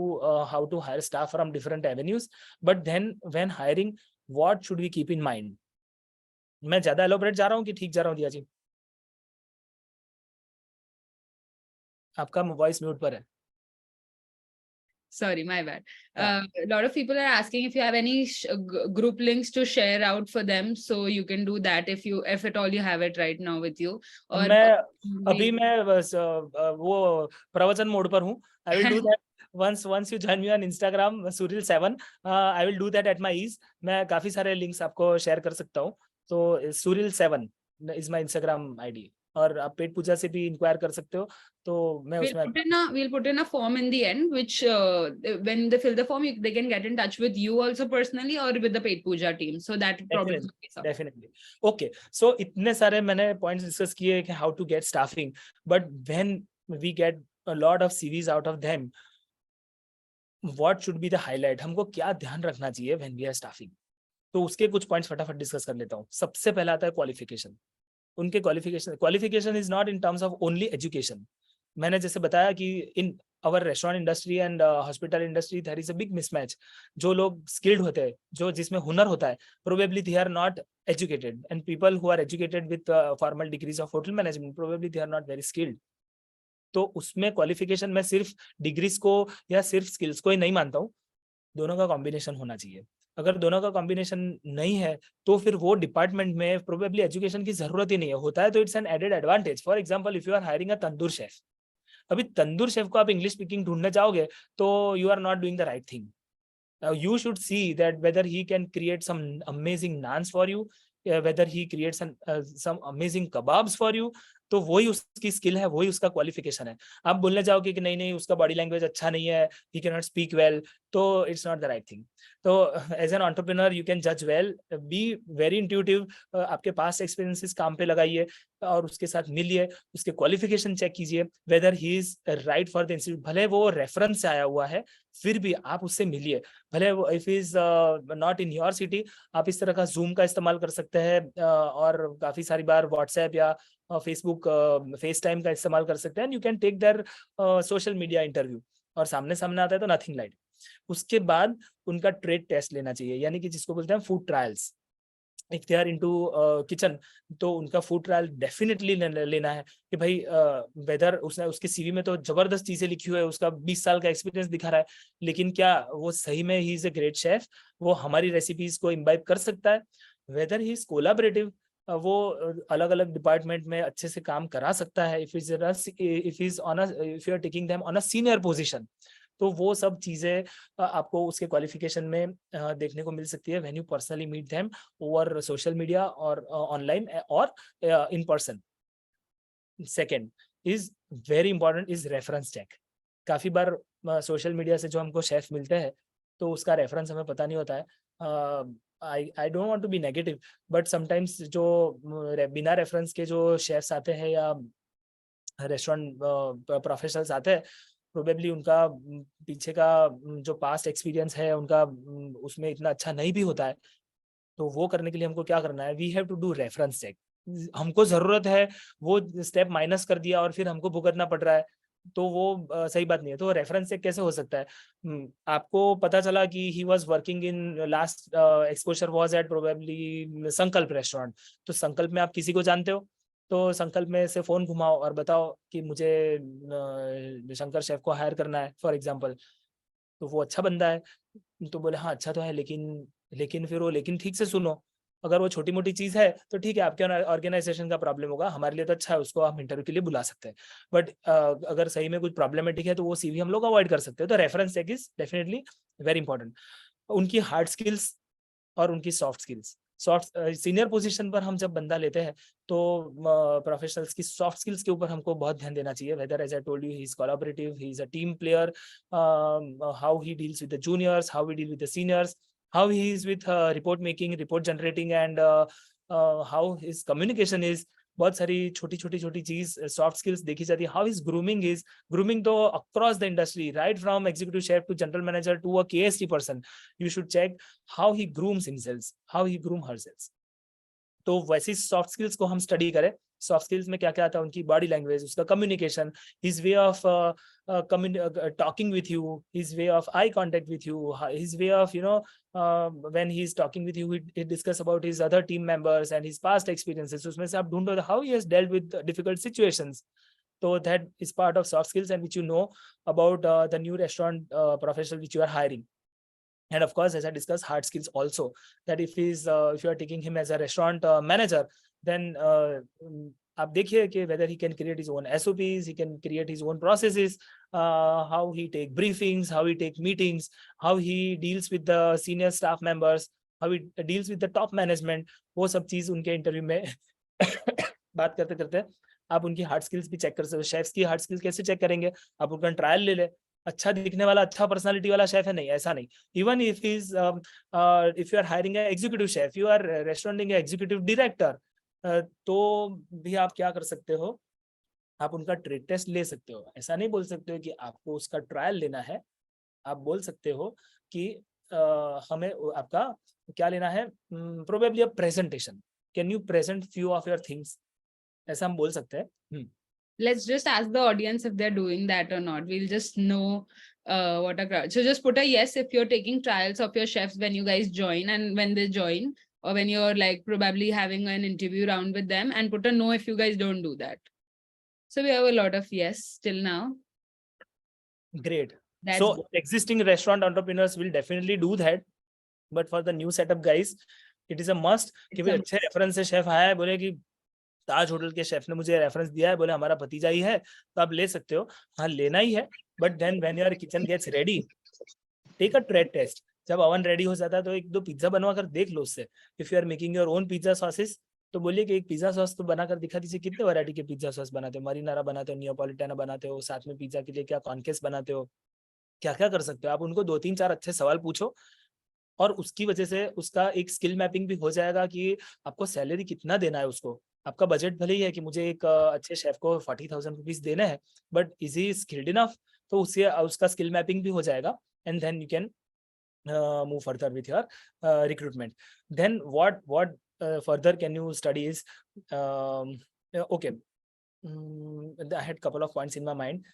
how to hire staff from different avenues. But then when hiring, what should we keep in mind? मैं ज्यादा elaborate जा रहा हूँ कि ठीक जा रहा हूँ दिया जी? आपका वॉइस म्यूट पर है. Sorry, my bad. A lot of people are asking if you have any group links to share out for them, so you can do that if at all you have it right now with you. Or मैं अभी मैं बस वो प्रवचन mode पर हूँ. I will do that once you join me on Instagram, Suril7, I will do that at my ease. मैं काफी सारे links आपको share कर सकता हूँ. तो Suril7 is my Instagram ID. और आप पेट पूजा से भी इंक्वायर कर सकते हो. तो मैं उसमें we'll put in a form in the end, which when they fill the form, they can get in touch with you also personally or with the Petpooja team. So that problem will be solved. Definitely. Okay. So इतने सारे मैंने points discuss किए कि how to get staffing, but when we get a lot of CVs out of them, what should be the highlight? हमको क्या ध्यान रखना चाहिए when we are staffing? तो उसके कुछ पॉइंट्स फटाफट डिस्कस कर लेता हूँ. सबसे पहला आता है क्वालिफिकेशन. उनके qualification is not in terms of only education. मैंने जैसे बताया कि in our restaurant industry and hospital industry there is a big mismatch. जो लोग स्किल्ड होते हैं, जो जिसमें हुनर होता है, probably they are not educated, and people who are educated with formal degrees of hotel management, probably they are not very skilled. तो उसमें क्वालिफिकेशन में सिर्फ डिग्रीज को या सिर्फ स्किल्स को ही नहीं मानता हूँ. दोनों का कॉम्बिनेशन होना चाहिए. अगर दोनों का कॉम्बिनेशन नहीं है तो फिर वो डिपार्टमेंट में प्रोबेबली एजुकेशन की जरूरत ही नहीं है. होता है तो it's an added advantage. For example, if you are hiring a tandoor chef, अभी तंदूर शेफ को आप इंग्लिश स्पीकिंग ढूंढने जाओगे तो you are not doing the right thing. You should see that whether he can create some amazing naans for you, whether he creates some amazing kebabs for you. तो वही उसकी skill है, वही उसका qualification है. आप बोलने जाओगे कि नहीं नहीं उसका बॉडी लैंग्वेज अच्छा नहीं है, he cannot speak well, तो it's not the right thing. तो as an entrepreneur you can जज वेल, बी वेरी इंट्यूटिव. आपके पास एक्सपीरियंसेस काम पे लगाइए और उसके साथ मिलिए, उसके क्वालिफिकेशन चेक कीजिए, weather he is right for the institute. भले वो रेफरेंस से आया हुआ है, फिर भी आप उससे मिलिए. भले वो if is not in your city, आप इस तरह का जूम का इस्तेमाल कर सकते हैं और काफी सारी बार व्हाट्सएप या फेसबुक फेस टाइम का इस्तेमाल कर सकते हैं. You can take their social media interview, और सामने सामने आता है तो नथिंग लाइट. उसके बाद उनका ट्रेड टेस्ट लेना चाहिए, यानी कि जिसको बोलते हैं food trials. If they are into kitchen, तो उनका फूड ट्रायल डेफिनेटली लेना है कि भाई वेदर उसने उसके सीवी में तो जबरदस्त चीजें लिखी हुई है, उसका 20 साल का एक्सपीरियंस दिखा रहा है, लेकिन क्या वो सही में ही इज अ ग्रेट शेफ, वो हमारी रेसिपीज को इम्बाइब कर सकता है, वेदर ही इज कोलाबरेटिव, वो अलग अलग डिपार्टमेंट में अच्छे से काम करा सकता है, if you are taking them on a senior position. तो वो सब चीजें आपको उसके क्वालिफिकेशन में देखने को मिल सकती है when you personally meet them over social media और ऑनलाइन और in person. Second is very important is reference check. काफी बार सोशल मीडिया से जो हमको शेफ मिलते हैं तो उसका रेफरेंस हमें पता नहीं होता है. I don't want to be negative, but sometimes जो बिना रेफरेंस के जो शेफ्स आते हैं या रेस्टोरेंट प्रोफेशनल्स आते हैं, प्रोबेबली उनका पीछे का जो पास्ट एक्सपीरियंस है उनका उसमें इतना अच्छा नहीं भी होता है. तो वो करने के लिए हमको क्या करना है, we have to do reference check. हमको जरूरत है, वो स्टेप माइनस कर दिया और फिर हमको भुगतना पड़ रहा है, तो वो सही बात नहीं है. तो रेफरेंस चेक कैसे हो सकता है? आपको पता चला कि he was working in last exposure was at probably संकल्प रेस्टोरेंट. तो संकल्प में आप किसी को जानते हो, तो संकल्प में से फोन घुमाओ और बताओ कि मुझे शंकर शेफ को हायर करना है फॉर एग्जांपल. तो वो अच्छा बंदा है, तो बोले हाँ अच्छा तो है, लेकिन फिर वो लेकिन ठीक से सुनो. अगर वो छोटी मोटी चीज है तो ठीक है, आपके ऑर्गेनाइजेशन का प्रॉब्लम होगा, हमारे लिए तो अच्छा है, उसको हम इंटरव्यू के लिए बुला सकते हैं. बट अगर सही में कुछ प्रॉब्लमेटिक है तो वो सीवी हम लोग अवॉइड कर सकते हैं. तो reference check is definitely very important. उनकी हार्ड स्किल्स और उनकी सॉफ्ट स्किल्स. सीनियर पोजीशन पर हम जब बंदा लेते हैं तो प्रोफेशनल्स की सॉफ्ट स्किल्स के ऊपर हमको बहुत ध्यान देना चाहिए. Whether as I told you he is collaborative, he is a team player, how he deals with the juniors, how he deal with the seniors, how he is with report making, report generating, and how his communication is. बहुत सारी छोटी छोटी चीज soft skills देखी जाती है. How is grooming तो across the industry, right from executive chef to general manager to a KST person, you should check how he grooms himself, how he groom herself. तो वैसी सॉफ्ट स्किल्स को हम study करें. Soft skills में क्या क्या आता है, उनकी बॉडी लैंग्वेज, उसका communication, his way of talking with you, his way of eye contact with you, his way of when he is talking with you, he discuss about his other team members and his past experiences. उसमें से आप ढूंढो how he has dealt with difficult situations. So that is part of soft skills and which you know about the new restaurant professional which you are hiring. And of course, as I discussed, hard skills also, that if you are taking him as a restaurant manager, then आप देखिए कि whether he can create his own SOPs, he can create his own processes, how he take briefings, how he take meetings, how he deals with the senior staff members, how he deals with the top management. वो सब चीज उनके interview में बात करते करते आप उनकी हार्ड स्किल्स भी चेक कर सकते हो। शेफ्स की हार्ड स्किल्स कैसे चेक करेंगे? आप उनका ट्रायल ले ले। अच्छा दिखने वाला, अच्छा पर्सनालिटी वाला शेफ है नहीं, ऐसा नहीं। Even if you are hiring executive chef, you are restaurant executive director, तो भी आप क्या कर सकते हो, आप उनका ट्रेड टेस्ट ले सकते हो। ऐसा नहीं बोल सकते हो कि आपको उसका ट्रायल लेना है, आप बोल सकते हो कि हमें आपका क्या लेना है, probably a presentation, can you present few of your things, ऐसा हम बोल सकते हैं। Let's just ask the audience if they're doing that or not. We'll just know what a crowd. So just put a yes if you're taking trials of your chefs when you guys join and when they join, or when you're like probably having an interview round with them, and put a no if you guys don't do that. So we have a lot of yes till now. Great. That's So good. existing restaurant entrepreneurs will definitely do that, but for the new setup guys, it is a must कि भाई अच्छे reference से chef आया है, बोले कि ताज hotel के chef ने मुझे रेफरेंस दिया है, बोले हमारा भतीजा ही है, तो आप ले सकते हो। हाँ लेना ही है, but then when your kitchen gets ready, take a trade test. जब ओवन रेडी हो जाता है तो एक दो पिज्जा बनवा कर देख लो उससे। If you are making your own pizza sauces, तो बोलिए कि एक पिज्जा सॉस तो बनाकर दिखा दीजिए। कितने वैरायटी के पिज्जा सॉस बनाते हो? मरीनारा बनाते हो, नियोपॉलिटाना बनाते हो, साथ में पिज्जा के लिए क्या कॉन्केस बनाते हो, क्या क्या कर सकते हो आप? उनको 2-3-4 अच्छे सवाल पूछो, और उसकी वजह से उसका एक स्किल मैपिंग भी हो जाएगा कि आपको सैलरी कितना देना है उसको। आपका बजट भले ही है कि मुझे एक अच्छे शेफ को 40,000 रुपीज देने हैं, but is he skilled enough? तो उससे उसका स्किल मैपिंग भी हो जाएगा, and then you can move further with your recruitment. Then what further can you study is okay. I had couple of points in my mind.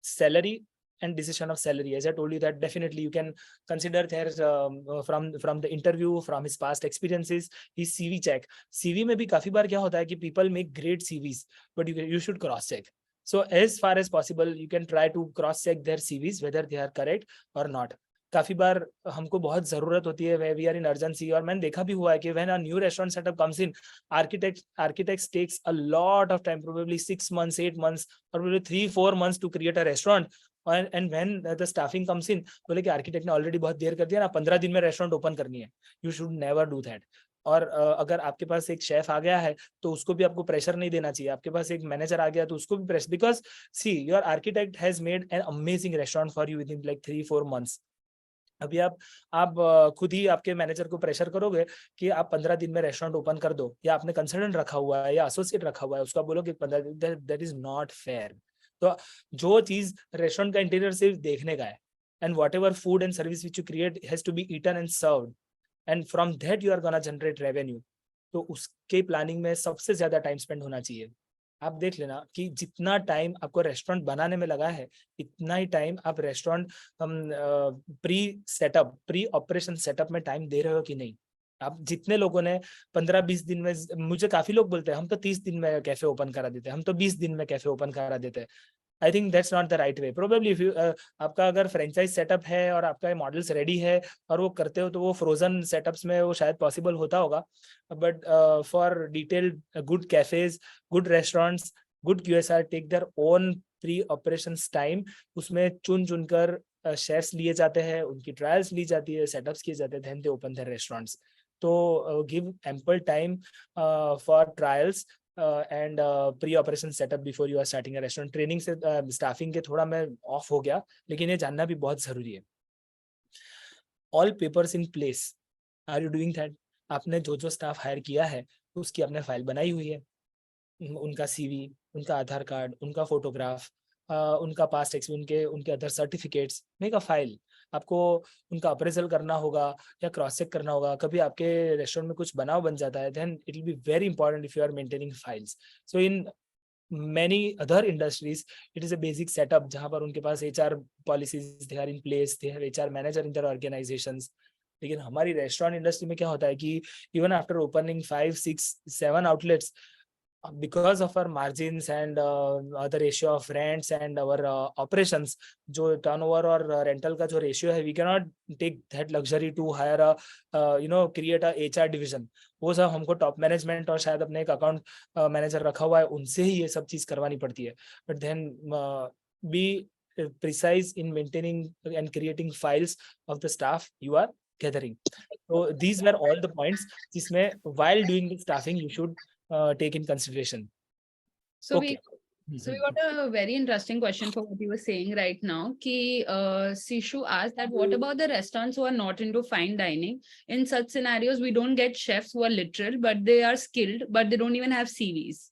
Salary and decision of salary. As I told you that definitely you can consider there from the interview, from his past experiences, his CV check. CV में भी काफी बार क्या होता है कि people make great CVs, but you should cross check. So as far as possible, you can try to cross check their CVs whether they are correct or not. काफी बार हमको बहुत जरूरत होती है, वी आर इन अर्जेंसी, और मैंने देखा भी हुआ है कि when a new restaurant setup comes in, architects takes a lot of time, probably 6 months, 8 months, or probably 3-4 months to create a restaurant. And when the staffing comes in, बोले कि architect ने ऑलरेडी बहुत देर कर दिया ना, 15 दिन में restaurant open करनी है। You should never do that. और अगर आपके पास एक शेफ आ गया है तो उसको भी आपको प्रेशर नहीं देना चाहिए। आपके पास एक मैनेजर आ गया तो उसको भी pressure, because see your architect has made an amazing restaurant for you with in like 3-4 months। अभी आप खुद ही आपके मैनेजर को प्रेशर करोगे कि आप 15 दिन में रेस्टोरेंट ओपन कर दो, या आपने कंसल्टेंट रखा हुआ है या एसोसिएट रखा हुआ है, उसका बोलो कि 15 दिन, दैट इज नॉट फेयर। तो जो चीज रेस्टोरेंट का इंटीरियर सिर्फ देखने का है, and whatever food and service which you create has to be eaten and served, and from that you are gonna generate revenue. तो उसके प्लानिंग में सबसे ज्यादा टाइम स्पेंड होना चाहिए। आप देख लेना कि जितना टाइम आपको रेस्टोरेंट बनाने में लगा है, इतना ही टाइम आप रेस्टोरेंट प्री ऑपरेशन सेटअप में टाइम दे रहे हो कि नहीं। आप जितने लोगों ने 15-20 दिन में, मुझे काफी लोग बोलते हैं हम तो 30 दिन में कैफे ओपन करा देते हैं, हम तो 20 दिन में कैफे ओपन करा देते हैं। I think that's not the right way. Probably if you आपका अगर फ्रेंचाइज सेटअप है और आपका मॉडल्स रेडी है और वो करते हो, तो वो फ्रोजन सेटअप्स में वो शायद पॉसिबल होता होगा, but for detailed good cafes, good restaurants, good QSR take their own pre operations time. उसमें चुन कर शेफ्स लिए जाते हैं, उनकी ट्रायल्स ली जाती है, सेटअप्स किए जाते हैं, then they open their restaurants. तो give ample time for trials and pre operation setup before you are starting a restaurant. Training से स्टाफिंग के थोड़ा मैं ऑफ हो गया, लेकिन ये जानना भी बहुत जरूरी है। All papers in place, are you doing that? आपने जो स्टाफ हायर किया है उसकी आपने फाइल बनाई हुई है, उनका CV, उनका आधार कार्ड, उनका फोटोग्राफ, उनका पास्ट एक्सपीरियंस, उनके other certificates, make a file. आपको उनका अप्रेजल करना होगा या क्रॉस चेक करना होगा। कभी आपके रेस्टोरेंट में कुछ बनाव बन जाता है, then it will be very important if you are maintaining files. So in many other industries it is a basic setup जहां पर उनके पास HR policies they are in place, they have HR manager in their organizations। लेकिन हमारी restaurant industry में क्या होता है कि even after opening 5, 6, 7 outlets, because of our margins and other ratio of rents and our operations, जो turnover और rental का जो ratio है, we cannot take that luxury to hire a create a HR division. वो सब हमको top management और शायद अपने एक account manager रखा हुआ है, उनसे ही ये सब चीज करवानी पड़ती है. But then be precise in maintaining and creating files of the staff you are gathering. So these were all the points जिसमें while doing the staffing you should take in consideration. So Okay. we got a very interesting question for what you were saying right now. Ki Sishu asked that what about the restaurants who are not into fine dining? In such scenarios, we don't get chefs who are literal, but they are skilled, but they don't even have CVs.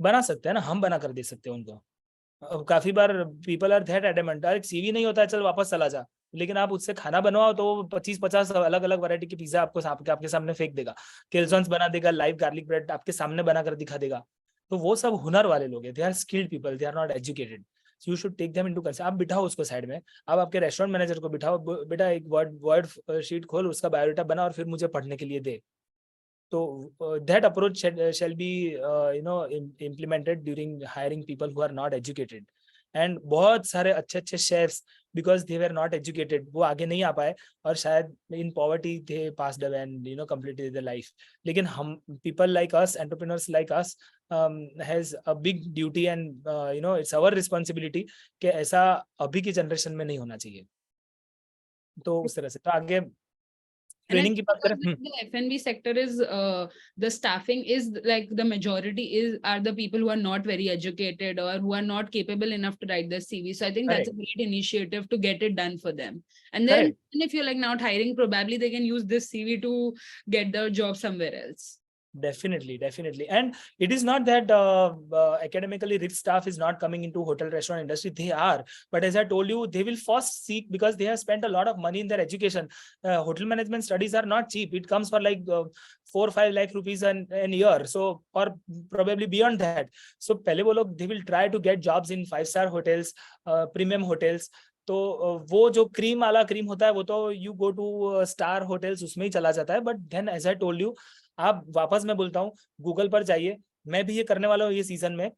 बना सकते हैं ना, हम बना कर दे सकते हैं उनको. काफी बार people are that adamant, अरे CV नहीं होता है, चल वापस चला जा. लेकिन आप उससे खाना बनवाओ तो 25-50 अलग अलग वैरायटी की पिज्जा आपके सामने फेंक देगा. केल्सॉन्स बना देगा, लाइव गार्लिक ब्रेड आपके सामने बना कर दिखा देगा. तो वो सब हुनर वाले लोग हैं. They are skilled people, they are not educated. So you should take them into consider. आप बिठाओ उसको साइड में, आप आपके रेस्टोरेंट मैनेजर को बिठाओ, बेटा एक वर्ड शीट खोल, उसका बायोडाटा बना और फिर मुझे पढ़ने के लिए दे. तो that approach shall be implemented during hiring people who are not educated. And बहुत सारे अच्छे chefs because they were not educated वो आगे नहीं आ पाए और शायद in poverty they passed away and completed their life. लेकिन हम people like us, entrepreneurs like us has a big duty and it's our responsibility कि ऐसा अभी की जनरेशन में नहीं होना चाहिए. तो उस तरह से तो आगे ट्रेनिंग की बात करें. The F&B sector is the staffing is like the majority are the people who are not very educated or who are not capable enough to write the CV. So I think that's a great initiative to get it done for them. And then if you're like not hiring, probably they can use this CV to get their job somewhere else. Definitely. And it is not that academically rich staff is not coming into hotel restaurant industry. They are. But as I told you, they will first seek because they have spent a lot of money in their education. Hotel management studies are not cheap. It comes for like 4 or 5 lakh rupees an year. So, or probably beyond that. So, pehle wo log, they will try to get jobs in 5-star hotels, premium hotels. तो वो जो cream वाला cream होता है वो तो you go to star hotels उसमें ही चला जाता है. But then as I told you, आप वापस मैं बोलता हूँ गूगल पर जाइए, मैं भी ये करने वाला हूँ ये सीजन में.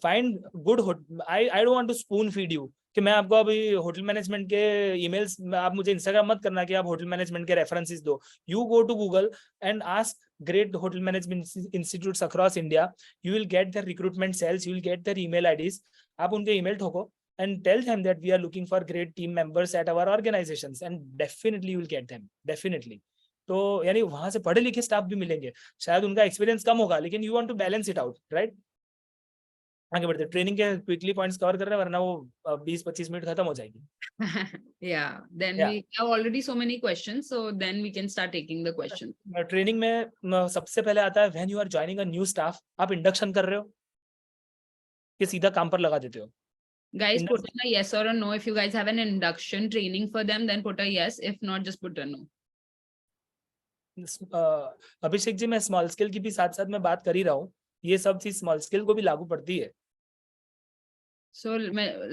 Find good I don't want two spoon feed you कि मैं आपको अभी होटल मैनेजमेंट के ईमेल्स, आप मुझे इंस्टाग्राम मत करना कि आप होटल मैनेजमेंट के रेफरेंसेस दो. You go to Google and ask great hotel management institutes across India. You will get their recruitment cells, you will get their email IDs. आप उनके email ठोको and tell them that we are looking for great team members at our organizations and definitely you will get them. Definitely. तो यानी वहां से पढ़े लिखे staff भी मिलेंगे. शायद उनका एक्सपीरियंस कम होगा लेकिन you want to balance it out, right? आगे बढ़ते ट्रेनिंग के क्विकली पॉइंट्स कवर कर रहे हैं वरना वो 20-25 मिनट खत्म हो जाएगी. Yeah, then we have already so many questions, so then we can start taking the questions. Training में सबसे पहले आता है when you are joining a new staff. आप इंडक्शन कर रहे हो कि सीधा काम पर लगा देते हो? Guys, put in a yes or a no. If you guys have an induction training for them, then put a yes. If not, just put a no. Abhishek ji, मैं स्मॉल स्केल की भी साथ साथ में बात कर ही रहा हूँ. ये सब चीज स्मॉल स्केल को भी लागू पड़ती है. So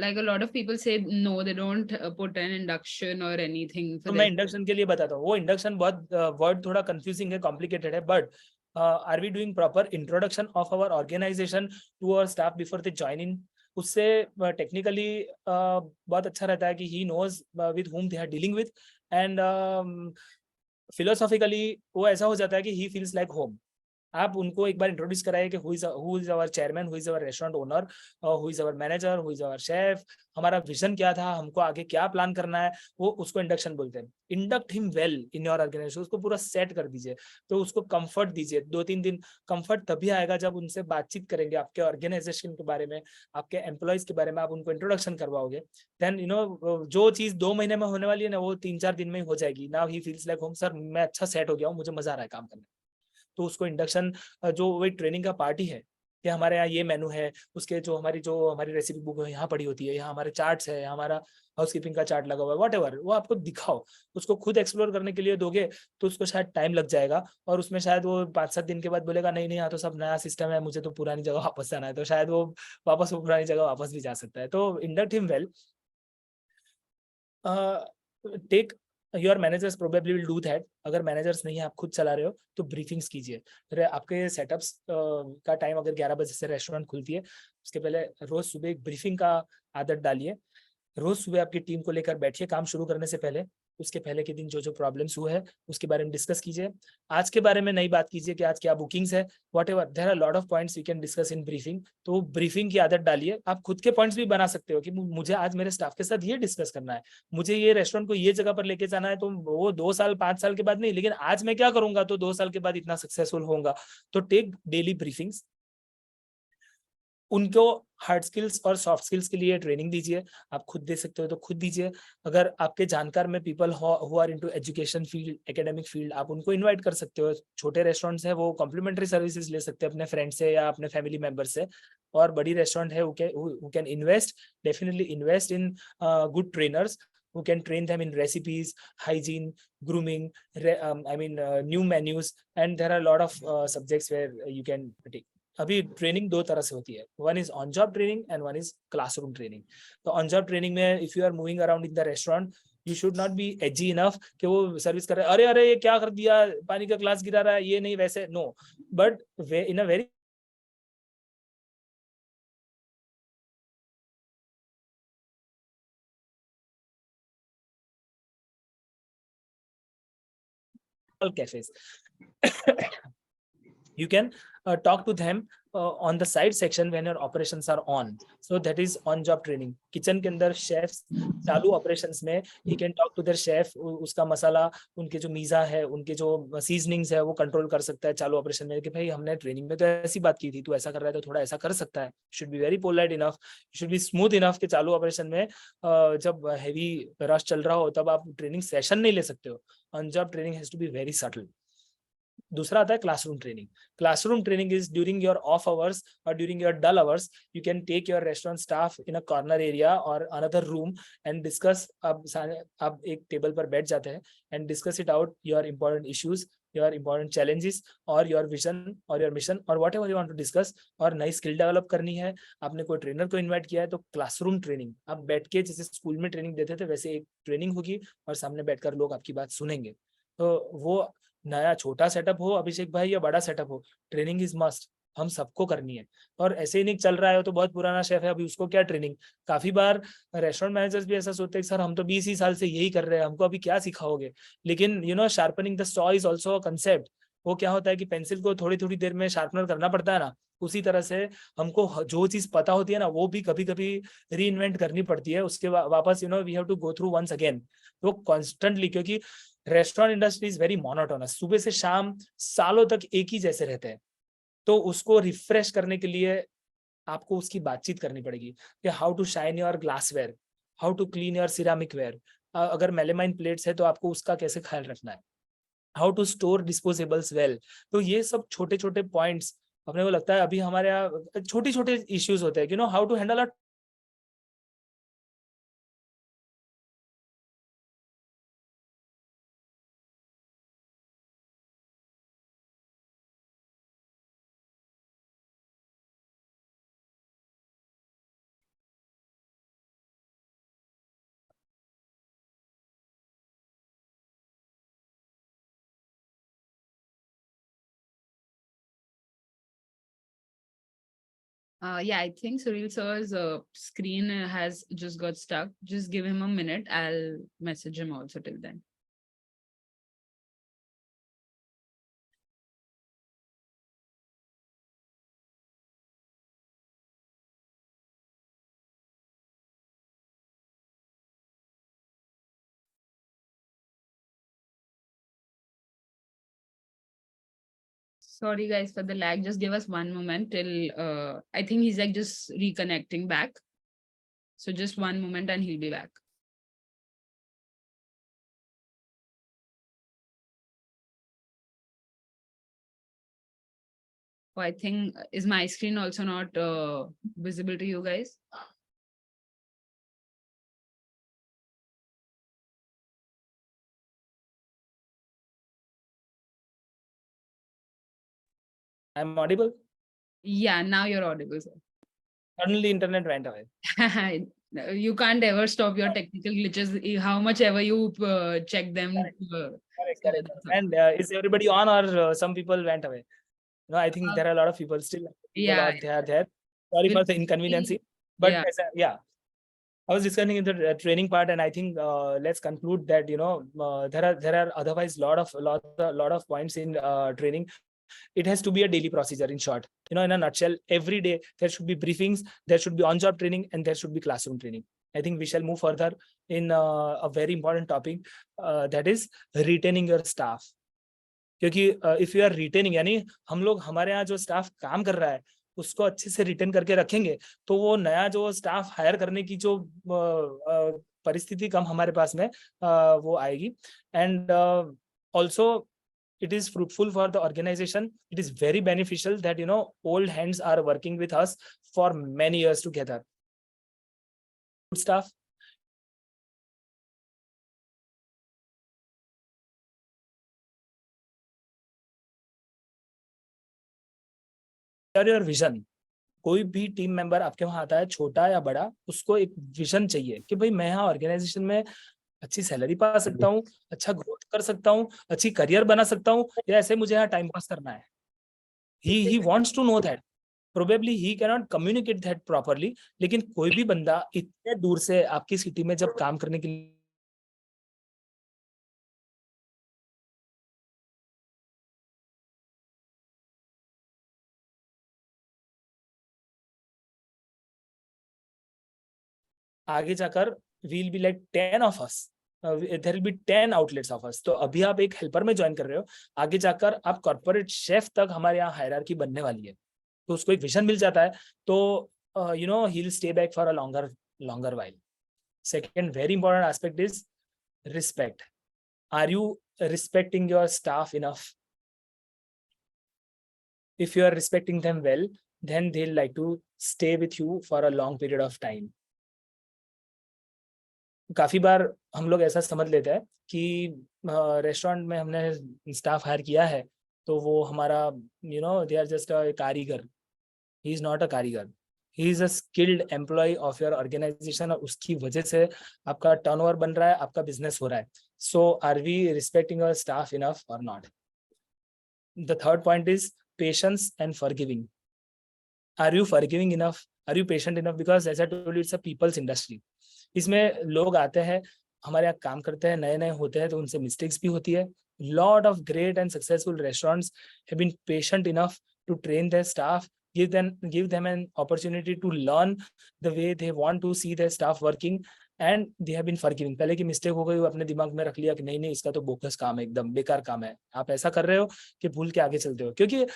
like a lot of people say no, they don't put an induction or anything. तो मैं इंडक्शन के लिए बताता हूँ. वो इंडक्शन बहुत वर्ड थोड़ा कंफ्यूजिंग है, कॉम्प्लिकेटेड है, but are we doing proper introduction of our organisation to our staff before they join in. उससे टेक्निकली बहुत अच्छा रहता है कि ही knows with whom they are dealing with and philosophically वो ऐसा हो जाता है कि ही फील्स लाइक होम. आप उनको एक बार इंट्रोड्यूस कराइए कि who is our chairman, who is our restaurant owner, who is our manager, who is our chef, हमारा विजन क्या था, हमको आगे क्या प्लान करना है. वो उसको इंडक्शन बोलते हैं. Induct him well in your organisation. उसको पूरा सेट कर दीजिए, तो उसको कंफर्ट दीजिए. 2-3 दिन कंफर्ट तभी आएगा जब उनसे बातचीत करेंगे आपके ऑर्गेनाइजेशन के बारे में, आपके एम्प्लॉयज के बारे में, आप उनको इंट्रोडक्शन करवाओगे. देन जो चीज 2 महीने में होने वाली है ना, वो 3-4 दिन में ही हो जाएगी. Now he feels like home. Sir मैं अच्छा सेट हो गया हूँ, मुझे मजा आ रहा है काम करने. तो उसको इंडक्शन जो वही ट्रेनिंग का पार्ट ही है कि हमारे यहाँ ये मेनू है, उसके जो हमारी रेसिपी बुक है यहाँ पड़ी होती है, यहाँ हमारे चार्ट्स है, हमारा हाउसकीपिंग का चार्ट लगा हुआ है, व्हाटएवर, वो आपको दिखाओ. उसको खुद एक्सप्लोर करने के लिए दोगे तो उसको शायद टाइम लग जाएगा और उसमें शायद वो 5-7 दिन के बाद बोलेगा नहीं यहाँ तो सब नया सिस्टम है, मुझे तो पुरानी जगह वापस जाना है. तो शायद वो पुरानी जगह वापस भी जा सकता है. तो induct him well. Take your managers probably will do that. अगर मैनेजर्स नहीं है, आप खुद चला रहे हो, तो ब्रीफिंग्स कीजिए। फिर आपके सेटअप्स का टाइम अगर 11 बजे से रेस्टोरेंट खुलती है, उसके पहले रोज सुबह एक ब्रीफिंग का आदत डालिए। रोज सुबह आपकी टीम को लेकर बैठिए काम शुरू करने से पहले। उसके पहले के दिन जो जो प्रॉब्लम्स हुए हैं उसके बारे में डिस्कस कीजिए। आज के बारे में नहीं बात कीजिए कि आज क्या बुकिंग्स है, whatever, there are lot of points we can discuss in briefing. तो ब्रीफिंग की आदत डालिए। आप खुद के पॉइंट्स भी बना सकते हो कि मुझे आज मेरे स्टाफ के साथ ये डिस्कस करना है, मुझे ये रेस्टोरेंट को ये जगह पर लेके जाना है, तो वो 2 साल 5 साल के बाद नहीं, लेकिन आज मैं क्या करूंगा तो 2 साल के बाद इतना सक्सेसफुल होगा। तो टेक डेली ब्रीफिंग्स। उनको हार्ड स्किल्स और सॉफ्ट स्किल्स के लिए ट्रेनिंग दीजिए। आप खुद दे सकते हो तो खुद दीजिए। अगर आपके जानकार में people who are into education field, academic field, आप उनको इनवाइट कर सकते हो। छोटे रेस्टोरेंट्स है वो कॉम्प्लीमेंट्री सर्विसेज ले सकते हैं अपने फ्रेंड से या अपने फैमिली मेंबर से। और बड़ी रेस्टोरेंट है who can invest, definitely invest in good trainers who can train them in recipes, hygiene, grooming, new menus, and there are a lot of subjects where you can take. अभी training 2 तरह से होती है, one is on job training and one is classroom training. तो on job training में if you are moving around in the restaurant, you should not be edgy enough कि वो service कर रहे हैं, अरे अरे ये क्या कर दिया, पानी का ग्लास गिरा रहा है, ये नहीं वैसे, no, but in a very cafes. You can talk to them on the side section when your operations are on. So that is on job training. Kitchen के अंदर chefs चालू operations में he can talk to their chef, उसका मसाला, उनके जो मीज़ा है, उनके जो seasonings है, वो कंट्रोल कर सकता है चालू ऑपरेशन में कि भाई हमने ट्रेनिंग में तो ऐसी बात की थी, तू ऐसा कर रहा है तो थोड़ा ऐसा कर सकता है। should be very polite enough, should be smooth enough कि चालू ऑपरेशन में जब heavy rush चल रहा हो तब आप ट्रेनिंग सेशन नहीं ले सकते हो। on job training has to be very subtle. दूसरा आता है classroom training. Classroom training is during your off hours और during your dull hours, you can take your restaurant staff in a corner area और another room and discuss. आप एक table पर बैठ जाते हैं and discuss it out, your important issues, your important challenges और your vision और your mission और whatever you want to discuss. और नई स्किल डेवलप करनी है, आपने कोई ट्रेनर को इन्वाइट किया है तो क्लासरूम ट्रेनिंग, आप बैठ के जैसे स्कूल में ट्रेनिंग देते थे वैसे एक ट्रेनिंग होगी और सामने बैठकर लोग आपकी बात सुनेंगे। तो वो नया छोटा सेटअप हो अभिषेक भाई या बड़ा सेटअप हो, ट्रेनिंग इज मस्ट, हम सबको करनी है। और ऐसे ही नहीं चल रहा है तो बहुत पुराना शेफ है अभी उसको क्या ट्रेनिंग। काफी बार रेस्टोरेंट मैनेजर्स भी ऐसा सोचते हैं सर हम तो 20 ही साल से यही कर रहे हैं, हमको अभी क्या सिखाओगे। लेकिन sharpening the saw is also a concept. वो क्या होता है कि पेंसिल को थोड़ी थोड़ी देर में शार्पनर करना पड़ता है ना, उसी तरह से हमको जो चीज पता होती है ना वो भी कभी कभी री इन्वेंट करनी पड़ती है, उसके वापस we have to go through once again. तो कॉन्स्टेंटली, क्योंकि restaurant industry is very monotonous, सुबह से शाम सालों तक एक ही जैसे रहते हैं। तो उसको रिफ्रेश करने के लिए आपको उसकी बातचीत करनी पड़ेगी कि how to shine your glassware, how to clean your ceramic ware. अगर मेलेमाइन प्लेट्स है तो आपको उसका कैसे ख्याल रखना है, how to store disposables well. तो ये सब छोटे छोटे पॉइंट्स अपने को लगता है अभी हमारे यहाँ छोटे छोटे इश्यूज होते हैं, how to handle a Yeah, I think Suril sir's screen has just got stuck. Just give him a minute. I'll message him also till then. Sorry guys for the lag. Just give us one moment till I think he's like just reconnecting back. So just one moment and he'll be back. Oh, I think is my screen also not visible to you guys? I'm audible. Yeah, now you're audible, sir. Suddenly internet went away. You can't ever stop your technical glitches, how much ever you check them. Correct. And is everybody on, or some people went away? No, I think there are a lot of people still. People Yeah. are there. Sorry for the inconvenience. But Yeah. yeah, I was discussing in the training part, and I think let's conclude that there are otherwise lot of points in training. It has to be a daily procedure. In short, in a nutshell, every day there should be briefings, there should be on-job training, and there should be classroom training. I think we shall move further in a very important topic, that is retaining your staff. क्योंकि if you are retaining, यानी हम लोग हमारे यहाँ जो staff काम कर रहा है उसको अच्छे से रिटेन करके रखेंगे, तो वो नया जो स्टाफ हायर करने की जो परिस्थिति कम हमारे पास में वो आएगी. And also it is fruitful for the organization. It is very beneficial that old hands are working with us for many years together. Good stuff. Your vision. कोई भी टीम मेंबर आपके वहां आता है, छोटा या बड़ा, उसको एक विजन चाहिए कि भाई मैं यहाँ ऑर्गेनाइजेशन में अच्छी सैलरी पा सकता हूँ, अच्छा ग्रोथ कर सकता हूँ, अच्छी करियर बना सकता हूँ, या ऐसे मुझे यहाँ टाइम पास करना है. He wants to know that. Probably he cannot communicate that properly. लेकिन कोई भी बंदा इतने दूर से आपकी सिटी में जब काम करने के लिए आगे जाकर we'll be like 10 of us. There will be 10 outlets of us. तो अभी आप एक हेल्पर में ज्वाइन कर रहे हो, आगे जाकर आप कॉर्पोरेट शेफ तक हमारे यहाँ हायरार्की बनने वाली है. तो उसको एक विजन मिल जाता है, तो he'll stay back for a longer while. Second very important aspect is respect. Are you respecting your staff enough? If you are respecting them well, then they'll like to stay with you for a long period of time. काफी बार हम लोग ऐसा समझ लेते हैं कि restaurant में हमने स्टाफ हायर किया है तो वो हमारा दे आर जस्ट अ कारीगर. ही इज नॉट अ कारीगर, he is a skilled employ of your organisation, और उसकी वजह से आपका टर्नओवर बन रहा है, आपका बिजनेस हो रहा है. So are we respecting our staff enough or not? The third point is patience and forgiving. Are you forgiving enough? Are you patient enough? Because as I told you, it's a people's industry. इसमें लोग आते हैं, हमारे यहाँ काम करते हैं, नए होते हैं, तो उनसे मिस्टेक्स भी होती है. Lot of great and successful restaurants have been patient enough to train their staff, give them an opportunity to learn the way they want to see their staff working, and they have been forgiving. पहले की mistake हो गई, वो अपने दिमाग में रख लिया कि नहीं इसका तो बोकस काम है, एकदम बेकार काम है. आप ऐसा कर रहे हो कि भूल के आगे चलते हो, क्योंकि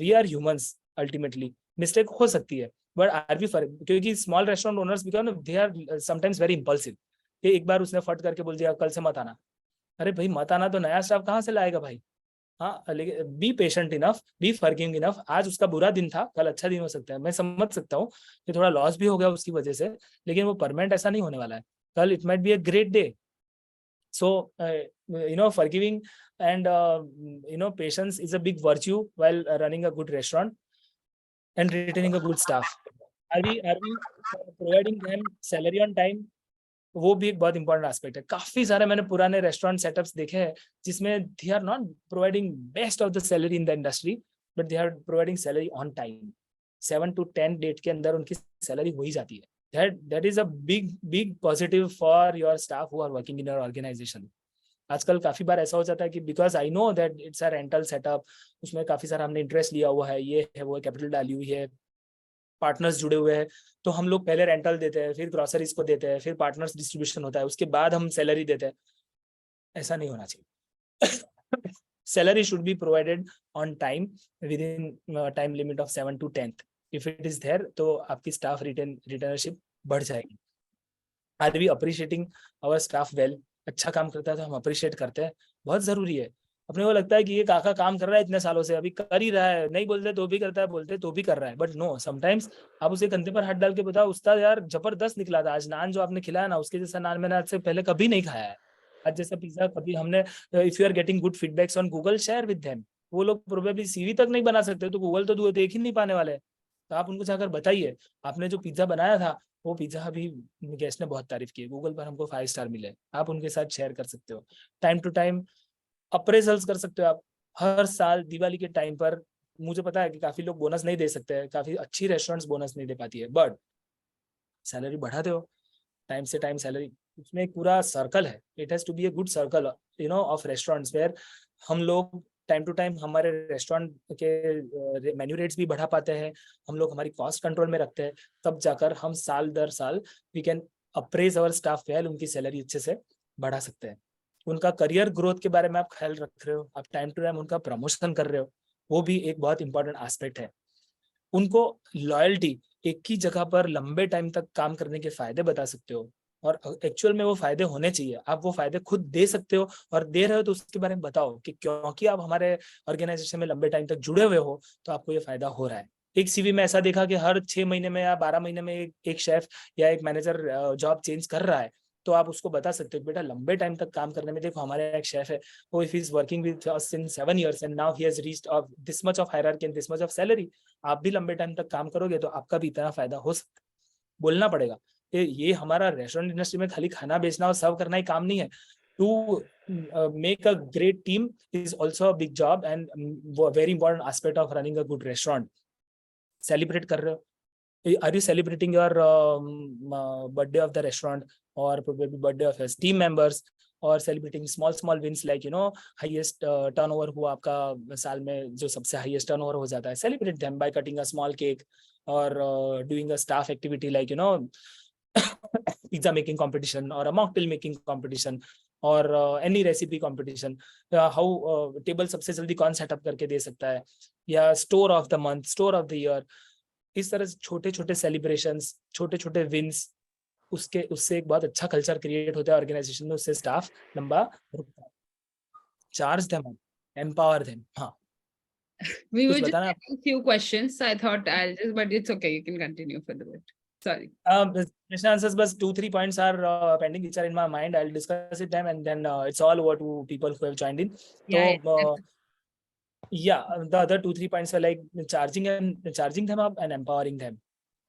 we are humans ultimately. Mistake हो सकती है, बट आर वी फॉर, क्योंकि small restaurant owners because they are sometimes very impulsive. एक बार उसने फट करके बोल दिया कल से मत आना. अरे भाई मत आना तो नया स्टाफ कहाँ से लाएगा भाई? हाँ, लेकिन be patient enough, be forgiving enough. आज उसका बुरा दिन था, कल अच्छा दिन हो सकता है. मैं समझ सकता हूँ कि थोड़ा लॉस भी हो गया उसकी वजह से, लेकिन वो परमानेंट ऐसा नहीं होने वाला है. Call it might be a great day. So, forgiving and, patience is a big virtue while running a good restaurant and retaining a good staff. Are we providing them salary on time? वो भी एक बहुत important aspect है. काफी सारे मैंने पुराने restaurant setups देखे हैं जिसमें they are not providing best of the salary in the industry, but they are providing salary on time. 7 to 10 date के अंदर उनकी सैलरी हो ही जाती है. That is a big positive for your staff who are working in your organization. आजकल काफी बार ऐसा हो जाता है कि because I know that it's a rental setup, उसमें काफी सारा हमने इंटरेस्ट लिया हुआ है, ये है वो कैपिटल डाली हुई है, पार्टनर्स जुड़े हुए हैं, तो हम लोग पहले रेंटल देते हैं, फिर ग्रोसरीज को देते हैं, फिर पार्टनर्स डिस्ट्रीब्यूशन होता है, उसके बाद हम सैलरी देते हैं. ऐसा नहीं होना चाहिए. Salary should be provided on time within time limit of 7 to 10. If it is there तो आपकी स्टाफ रिटेनरशिप बढ़ जाएगी. Are we appreciating our staff well? अच्छा काम करता है तो हम अप्रिशिएट करते हैं, बहुत जरूरी है. अपने को लगता है कि ये काका काम कर रहा है इतने सालों से, अभी कर ही रहा है, नहीं बोलते तो भी करता है, बोलते तो भी कर रहा है, बट नो, समटाइम्स आप उसे कंधे पर हाथ डाल के बताओ, उस्ताद यार जबरदस्त निकला था आज, नान जो आपने खिलाया ना, उसके जैसा नान मैंने आज से पहले कभी नहीं खाया है, आज जैसा पिज्जा कभी हमने. If you are getting good feedbacks on Google, share with them. वो लोग प्रोबेबली सीवी तक नहीं बना सकते, तो गूगल तो देख ही नहीं पाने वाले. तो आप उनको जाकर बताइए आपने जो पिज्जा बनाया था वो पिज्जा अभी गेस्ट ने बहुत तारीफ की, गूगल पर हमको 5 स्टार मिले, आप उनके साथ शेयर कर सकते हो। टाइम टू टाइम अप्रेजल्स कर सकते हो आप। हर साल दिवाली के टाइम पर, मुझे पता है कि काफी लोग बोनस नहीं दे सकते हैं, काफी अच्छी रेस्टोरेंट्स बोनस नहीं दे पाती है, बट सैलरी बढ़ाते हो टाइम से टाइम सैलरी। उसमें एक पूरा सर्कल है, it has to be a good circle of restaurants where हम लोग टाइम टू टाइम हमारे रेस्टोरेंट के मेन्यू रेट्स भी बढ़ा पाते हैं, हम लोग हमारी कॉस्ट कंट्रोल में रखते हैं, तब जाकर हम साल दर साल we can appraise our staff well, उनकी सैलरी अच्छे से बढ़ा सकते हैं। उनका करियर ग्रोथ के बारे में आप ख्याल रख रहे हो, आप टाइम टू टाइम उनका प्रमोशन कर रहे हो, वो भी एक बहुत इंपॉर्टेंट एस्पेक्ट है। उनको लॉयल्टी, एक ही जगह पर लंबे टाइम तक काम करने के फायदे बता सकते हो, और एक्चुअल में वो फायदे होने चाहिए, आप वो फायदे खुद दे सकते हो और दे रहे हो तो उसके बारे में बताओ कि क्योंकि आप हमारे ऑर्गेनाइजेशन में लंबे टाइम तक जुड़े हुए हो तो आपको ये फायदा हो रहा है। एक सीवी में ऐसा देखा कि हर 6 महीने में या 12 महीने में एक शेफ या एक मैनेजर जॉब चेंज कर रहा है, तो आप उसको बता सकते हो बेटा लंबे टाइम तक काम करने में, देखो हमारे एक शेफ है, वो if is working with us in 7 years and now he has reached this much of hierarchy and this much of salary, आप भी लंबे टाइम तक काम करोगे तो आपका भी इतना फायदा हो सकता है। बोलना पड़ेगा ये हमारा रेस्टोरेंट इंडस्ट्री में खाली खाना बेचना और सर्व करना ही काम नहीं है, to make a great team is also a big job and very important aspect of running a good restaurant. Celebrate कर रहे हो, are you celebrating your birthday of the restaurant or probably birthday of your team members, or celebrating small wins like highest turnover हुआ आपका साल में, जो सबसे highest turnover हो जाता है, celebrate them by cutting a small cake or doing a staff activity like pizza making competition or a mocktail making competition or any recipe competition, how table सबसे जल्दी कौन सेटअप करके दे सकता है, या store of the month, store of the year, इस तरह से छोटे छोटे सेलिब्रेशंस, छोटे छोटे विंस, उससे एक बहुत अच्छा कल्चर क्रिएट होता है ऑर्गेनाइजेशन में, उससे स्टाफ लंबा रुकता है। Charge them, empower them. हाँ, We were कुछ just बताना आप? having a few questions, so I thought I'll just, but it's okay, you can continue for the bit. Sorry. Question answers, बस 2-3 points are pending which are in my mind. I'll discuss it them and then it's all over to people who have joined in. Yeah, So yeah, the other 2-3 points were like charging them up and empowering them.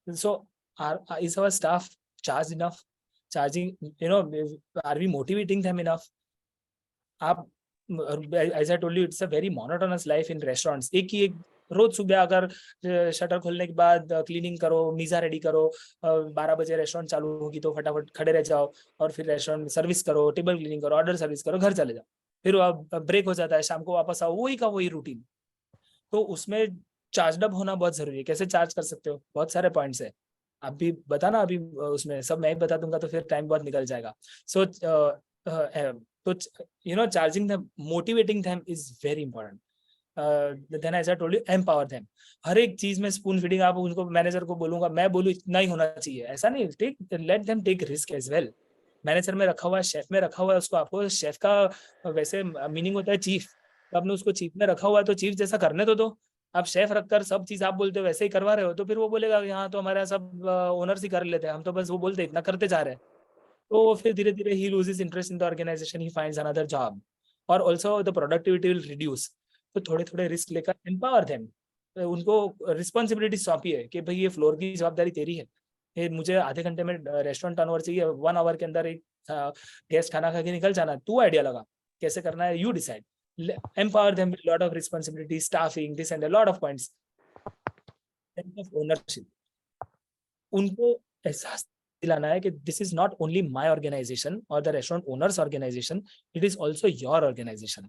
So is our staff charged enough? Charging, are we motivating them enough? आप, as I told you, it's a very monotonous life in restaurants. एक रोज सुबह अगर shutter खोलने के बाद cleaning करो, MISA ready करो, 12 बजे रेस्टोरेंट चालू होगी तो फटाफट खड़े रह जाओ, और फिर रेस्टोरेंट सर्विस करो, टेबल क्लीनिंग करो, ऑर्डर सर्विस करो, घर चले जाओ, फिर ब्रेक हो जाता है, शाम को वापस आओ, वही का वही रूटीन। तो उसमें चार्ज अप होना बहुत जरूरी है। कैसे चार्ज कर सकते हो, बहुत सारे पॉइंट्स है, आप भी बताना, अभी उसमें सब मैं बता दूंगा तो फिर टाइम बहुत निकल जाएगा। सो तो charging them, motivating them is very important. Then as I told you, empower them. हर एक चीज में स्पून फीडिंग, आप उनको मैनेजर को बोलूंगा, मैं बोलूँ इतना ही होना चाहिए, ऐसा नहीं, let them take risk as well. Manager में रखा हुआ है, शेफ में रखा हुआ है, उसको, आपको शेफ का वैसे मीनिंग होता है चीफ, तो आपने उसको चीफ में रखा हुआ है तो चीफ जैसा करने तो आप शेफ रखकर सब चीज आप बोलते हो वैसे ही करवा रहे हो, तो फिर वो बोलेगा यहाँ तो हमारे सब ओनर्स ही कर लेते हैं, हम तो बस वो बोलते इतना करते जा रहे हैं, तो फिर धीरे धीरे ही loses interest in the organisation, he finds another job, और also the productivity will reduce. तो थोड़े थोड़े रिस्क लेकर एम्पावर देम, उनको रिस्पॉन्सिबिलिटी सौंपी है कि भाई ये फ्लोर की जवाबदारी तेरी है, ये मुझे आधे घंटे में रेस्टोरेंट टर्नओवर चाहिए, 1 hour के अंदर एक गेस्ट खाना खा के निकल जाना, तू आइडिया लगा कैसे करना है, you decide. Empower them with a lot of responsibility, staffing, this and a lot of points. Sense of ownership. उनको एहसास दिलाना है कि this is not only my organization or the restaurant owner's organization, it is also your organization.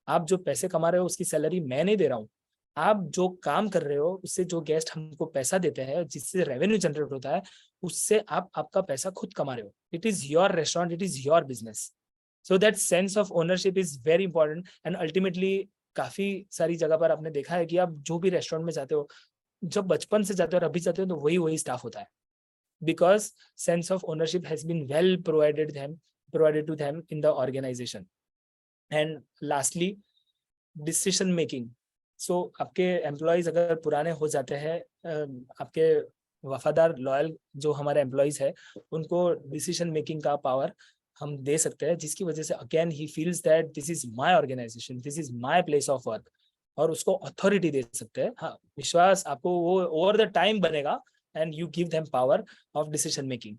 आप जो पैसे कमा रहे हो उसकी सैलरी मैं नहीं दे रहा हूँ, आप जो काम कर रहे हो उससे जो गेस्ट हमको पैसा देते हैं, जिससे रेवेन्यू जनरेट होता है, उससे आप आपका पैसा खुद कमा रहे हो। It is your restaurant, it is your business. So that sense of ownership is very important and ultimately काफी सारी जगह पर आपने देखा है कि आप जो भी रेस्टोरेंट में जाते हो, जब बचपन से जाते हो और अभी जाते हो तो वही स्टाफ होता है, because sense of ownership has been well provided to them in the organisation. And lastly, decision making. So आपके एम्प्लॉयज अगर पुराने हो जाते हैं, आपके वफादार लॉयल जो हमारे एम्प्लॉयज है, उनको डिसीजन मेकिंग का पावर हम दे सकते हैं, जिसकी वजह से again he feels that this is my organisation, this is my place of work, और उसको अथॉरिटी दे सकते हैं। हाँ, विश्वास आपको वो ओवर द टाइम बनेगा and you give them power of decision making.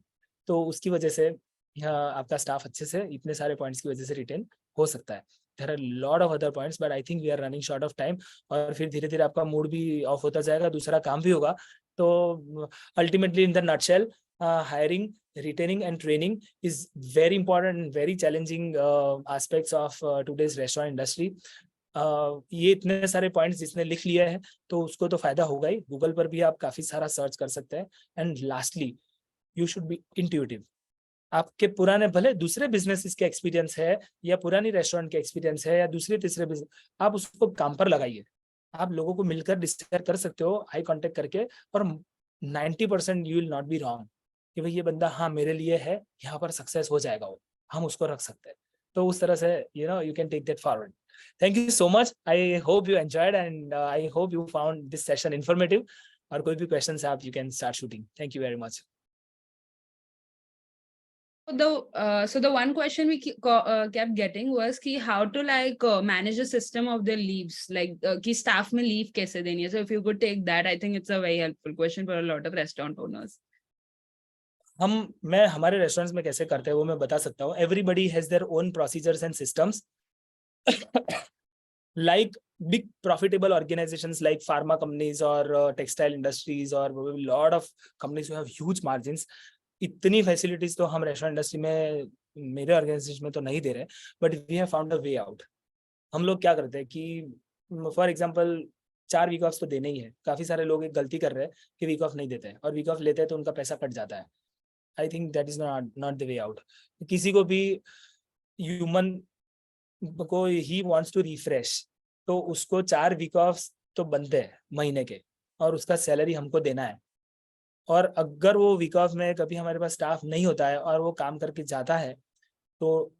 तो उसकी वजह से आपका स्टाफ अच्छे से इतने सारे पॉइंट्स की वजह से रिटेन हो सकता है। There are lot of other points but I think we are running short of time, और फिर धीरे धीरे आपका मूड भी ऑफ होता जाएगा, दूसरा काम भी होगा। तो ultimately in the nutshell, hiring, retaining and training is very important and very challenging aspects of today's restaurant industry. ये इतने सारे पॉइंट्स जिसने लिख लिए हैं तो उसको तो फायदा होगा ही। गूगल पर भी आप काफी सारा सर्च कर सकते हैं। And lastly, you should be intuitive. आपके पुराने भले दूसरे बिजनेस के एक्सपीरियंस है या पुरानी रेस्टोरेंट के एक्सपीरियंस है या दूसरे तीसरे बिजनेस, आप उसको काम पर लगाइए। आप लोगों को मिलकर डिस्कस कर सकते हो आई कांटेक्ट करके, और 90% you will not be wrong कि भाई ये बंदा हाँ मेरे लिए है, यहाँ पर सक्सेस हो जाएगा, वो हम उसको रख सकते हैं। तो उस तरह से you can take that forward. Thank you so much. I hope you enjoyed and I hope you found this session informative. और कोई भी क्वेश्चन है आप you can start shooting. Thank you very much. So the one question we kept getting was ki how to manage the system of their leaves, ki staff mein leave kaise deni hai. So if you could take that, I think it's a very helpful question for a lot of restaurant owners. मैं हमारे restaurants में कैसे करते हैं वो मैं बता सकता हूँ। Everybody has their own procedures and systems. like big profitable organizations like pharma companies or textile industries or a lot of companies who have huge margins, इतनी फैसिलिटीज तो हम रेस्टोरेंट इंडस्ट्री में मेरे ऑर्गेनाइजेशन में तो नहीं दे रहे, but we have found a way out. हम लोग क्या करते हैं कि फॉर एग्जांपल 4 वीक ऑफ तो देने ही है। काफी सारे लोग एक गलती कर रहे हैं कि वीक ऑफ नहीं देते हैं, और वीक ऑफ लेते हैं तो उनका पैसा कट जाता है। I think that is not the way out. किसी को भी ह्यूमन को ही वांट्स टू रिफ्रेश, तो उसको 4 वीक ऑफ तो बनते हैं महीने के, और उसका सैलरी हमको देना है। और अगर वो वीक ऑफ में कभी हमारे पास स्टाफ नहीं होता है और वो काम करके जाता है, तो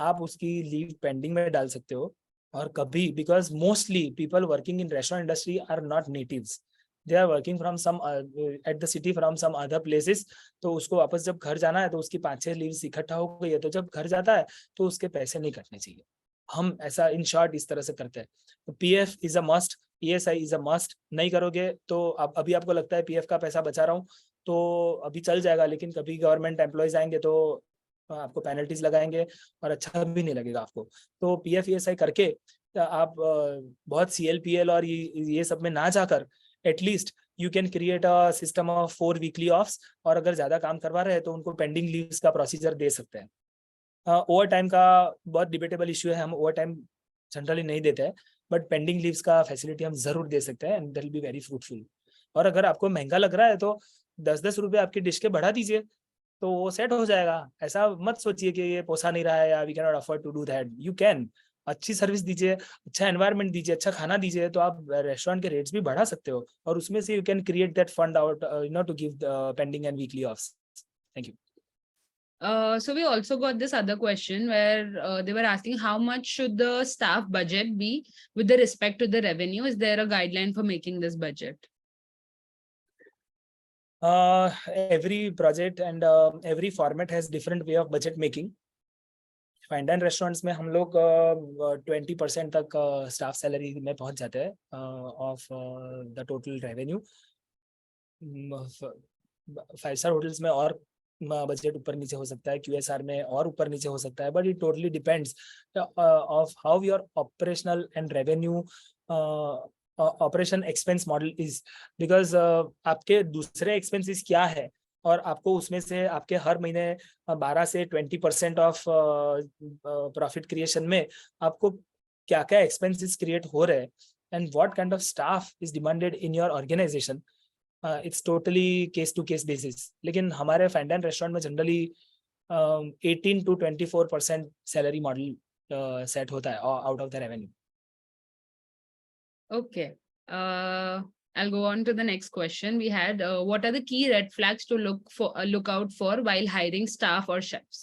आप उसकी लीव पेंडिंग में डाल सकते हो। और कभी, because mostly people working in restaurant industry are not natives, they are working from some at the city from some other places. तो उसको वापस जब घर जाना है तो उसकी 5-6 लीव्स इकट्ठा हो गई है, तो जब घर जाता है तो उसके पैसे नहीं कटने चाहिए। हम ऐसा इन शॉर्ट इस तरह से करते हैं। तो PF is a must, ESI is a must. नहीं करोगे तो अभी आपको लगता है पीएफ का पैसा बचा रहा हूँ तो अभी चल जाएगा, लेकिन कभी गवर्नमेंट एम्प्लॉयज आएंगे तो आपको पेनल्टीज लगाएंगे और अच्छा भी नहीं लगेगा आपको। तो पीएफ ईएसआई करके आप बहुत सीएलपीएल और ये सब में ना जाकर at least you can create a system of 4 weekly offs. और अगर ज्यादा काम करवा रहे हैं तो उनको पेंडिंग लीव्स का प्रोसीजर दे सकते हैं। ओवर टाइम का बहुत डिबेटेबल इश्यू है, हम ओवर टाइम जनरली नहीं देते हैं, बट पेंडिंग लीव्स का फैसिलिटी हम जरूर दे सकते हैं and that will be very fruitful. और अगर आपको महंगा लग रहा है तो 10-10 रुपये आपकी डिश के बढ़ा दीजिए, तो वो सेट हो जाएगा। ऐसा मत सोचिए कि ये पोसा नहीं रहा है या we can not afford to do that. You can, अच्छी सर्विस दीजिए, अच्छा एनवायरनमेंट दीजिए, अच्छा खाना दीजिए, तो आप रेस्टोरेंट के रेट्स भी बढ़ा सकते हो, और उसमें से you can create that fund out to give pending and weekly offs. Thank you. So we also got this other question where they were asking how much should the staff budget be with the respect to the revenue? Is there a guideline for making this budget? Every project and every format has different way of budget making. Fine dine restaurants में हम लोग 20% तक staff salary में पहुंच जाते हैं of the total revenue. Five-star hotels में और बजट ऊपर नीचे हो सकता है, क्यूएसआर में और ऊपर नीचे हो सकता है, but it totally depends of how your operational and revenue operation expense model is. Because आपके दूसरे एक्सपेंसेस क्या है, और आपको उसमें से आपके हर महीने 12 से 20% ऑफ प्रॉफिट क्रिएशन में आपको क्या क्या एक्सपेंसेस क्रिएट हो रहे हैं and what kind of staff is demanded in your organisation, it's totally case to case basis. लेकिन हमारे फाइन डाइन रेस्टोरेंट में generally 18 to 24% salary model set होता है out of the revenue. Okay. I'll go on to the next question. We had what are the key red flags to look out for while hiring staff or chefs?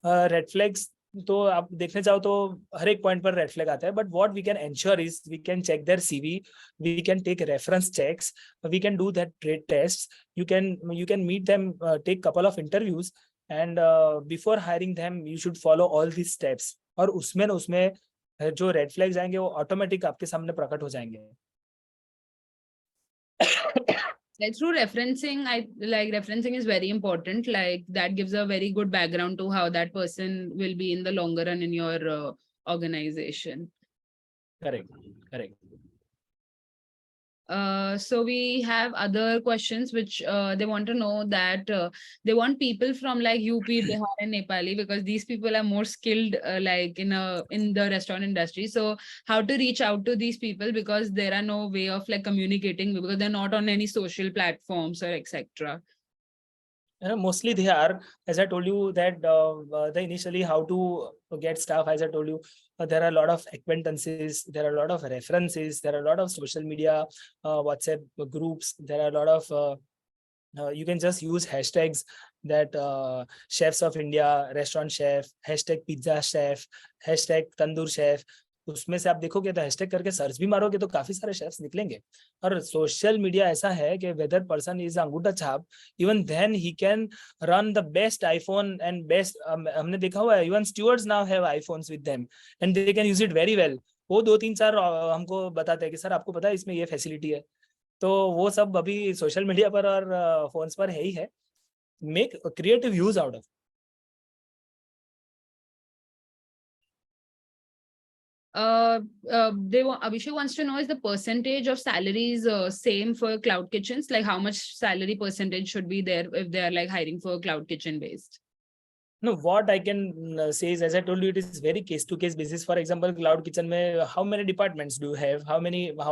Red flags तो आप देखने जाओ तो हर एक point पर red flag आता है, but what we can ensure is we can check their CV, we can take reference checks, we can do that trade test, you can meet them, take couple of interviews, and before hiring them you should follow all these steps. और उसमें जो red flags आएंगे वो automatic आपके सामने प्रकट हो जाएंगे. Like through referencing, I like referencing is very important. Like that gives a very good background to how that person will be in the longer run in your organization. Correct, correct. So we have other questions which they want to know that they want people from like UP, Bihar, and Nepali because these people are more skilled like in the restaurant industry. So how to reach out to these people because there are no way of like communicating because they're not on any social platforms or etc. Mostly they are, as I told you that the initially how to get staff, as I told you, there are a lot of acquaintances, there are a lot of references, there are a lot of social media, WhatsApp groups, there are a lot of, you can just use hashtags that chefs of India, restaurant chef, hashtag pizza chef, hashtag tandoor chef. उसमें से आप देखोगे तो hashtag करके search भी मारोगे तो काफी सारे शेफ्स निकलेंगे. और सोशल मीडिया ऐसा है कि वेदर पर्सन इज अंगूठा छाप, even then he can run the best iPhone and best. हमने देखा हुआ है even stewards now have iPhones with them and they can use it very well. वो 2-3-4 हमको बताते हैं कि सर आपको पता है इसमें ये फैसिलिटी है. तो वो सब अभी सोशल मीडिया पर और फोन्स पर है ही है. Make creative use out of. Abhishek wants to know is the percentage of salaries same for cloud kitchens? Like how much salary percentage should be there if they are like hiring for cloud kitchen based? No, what I can say is, as I told you, it is very case to case basis. For example, cloud kitchen mein, how many departments do you have? How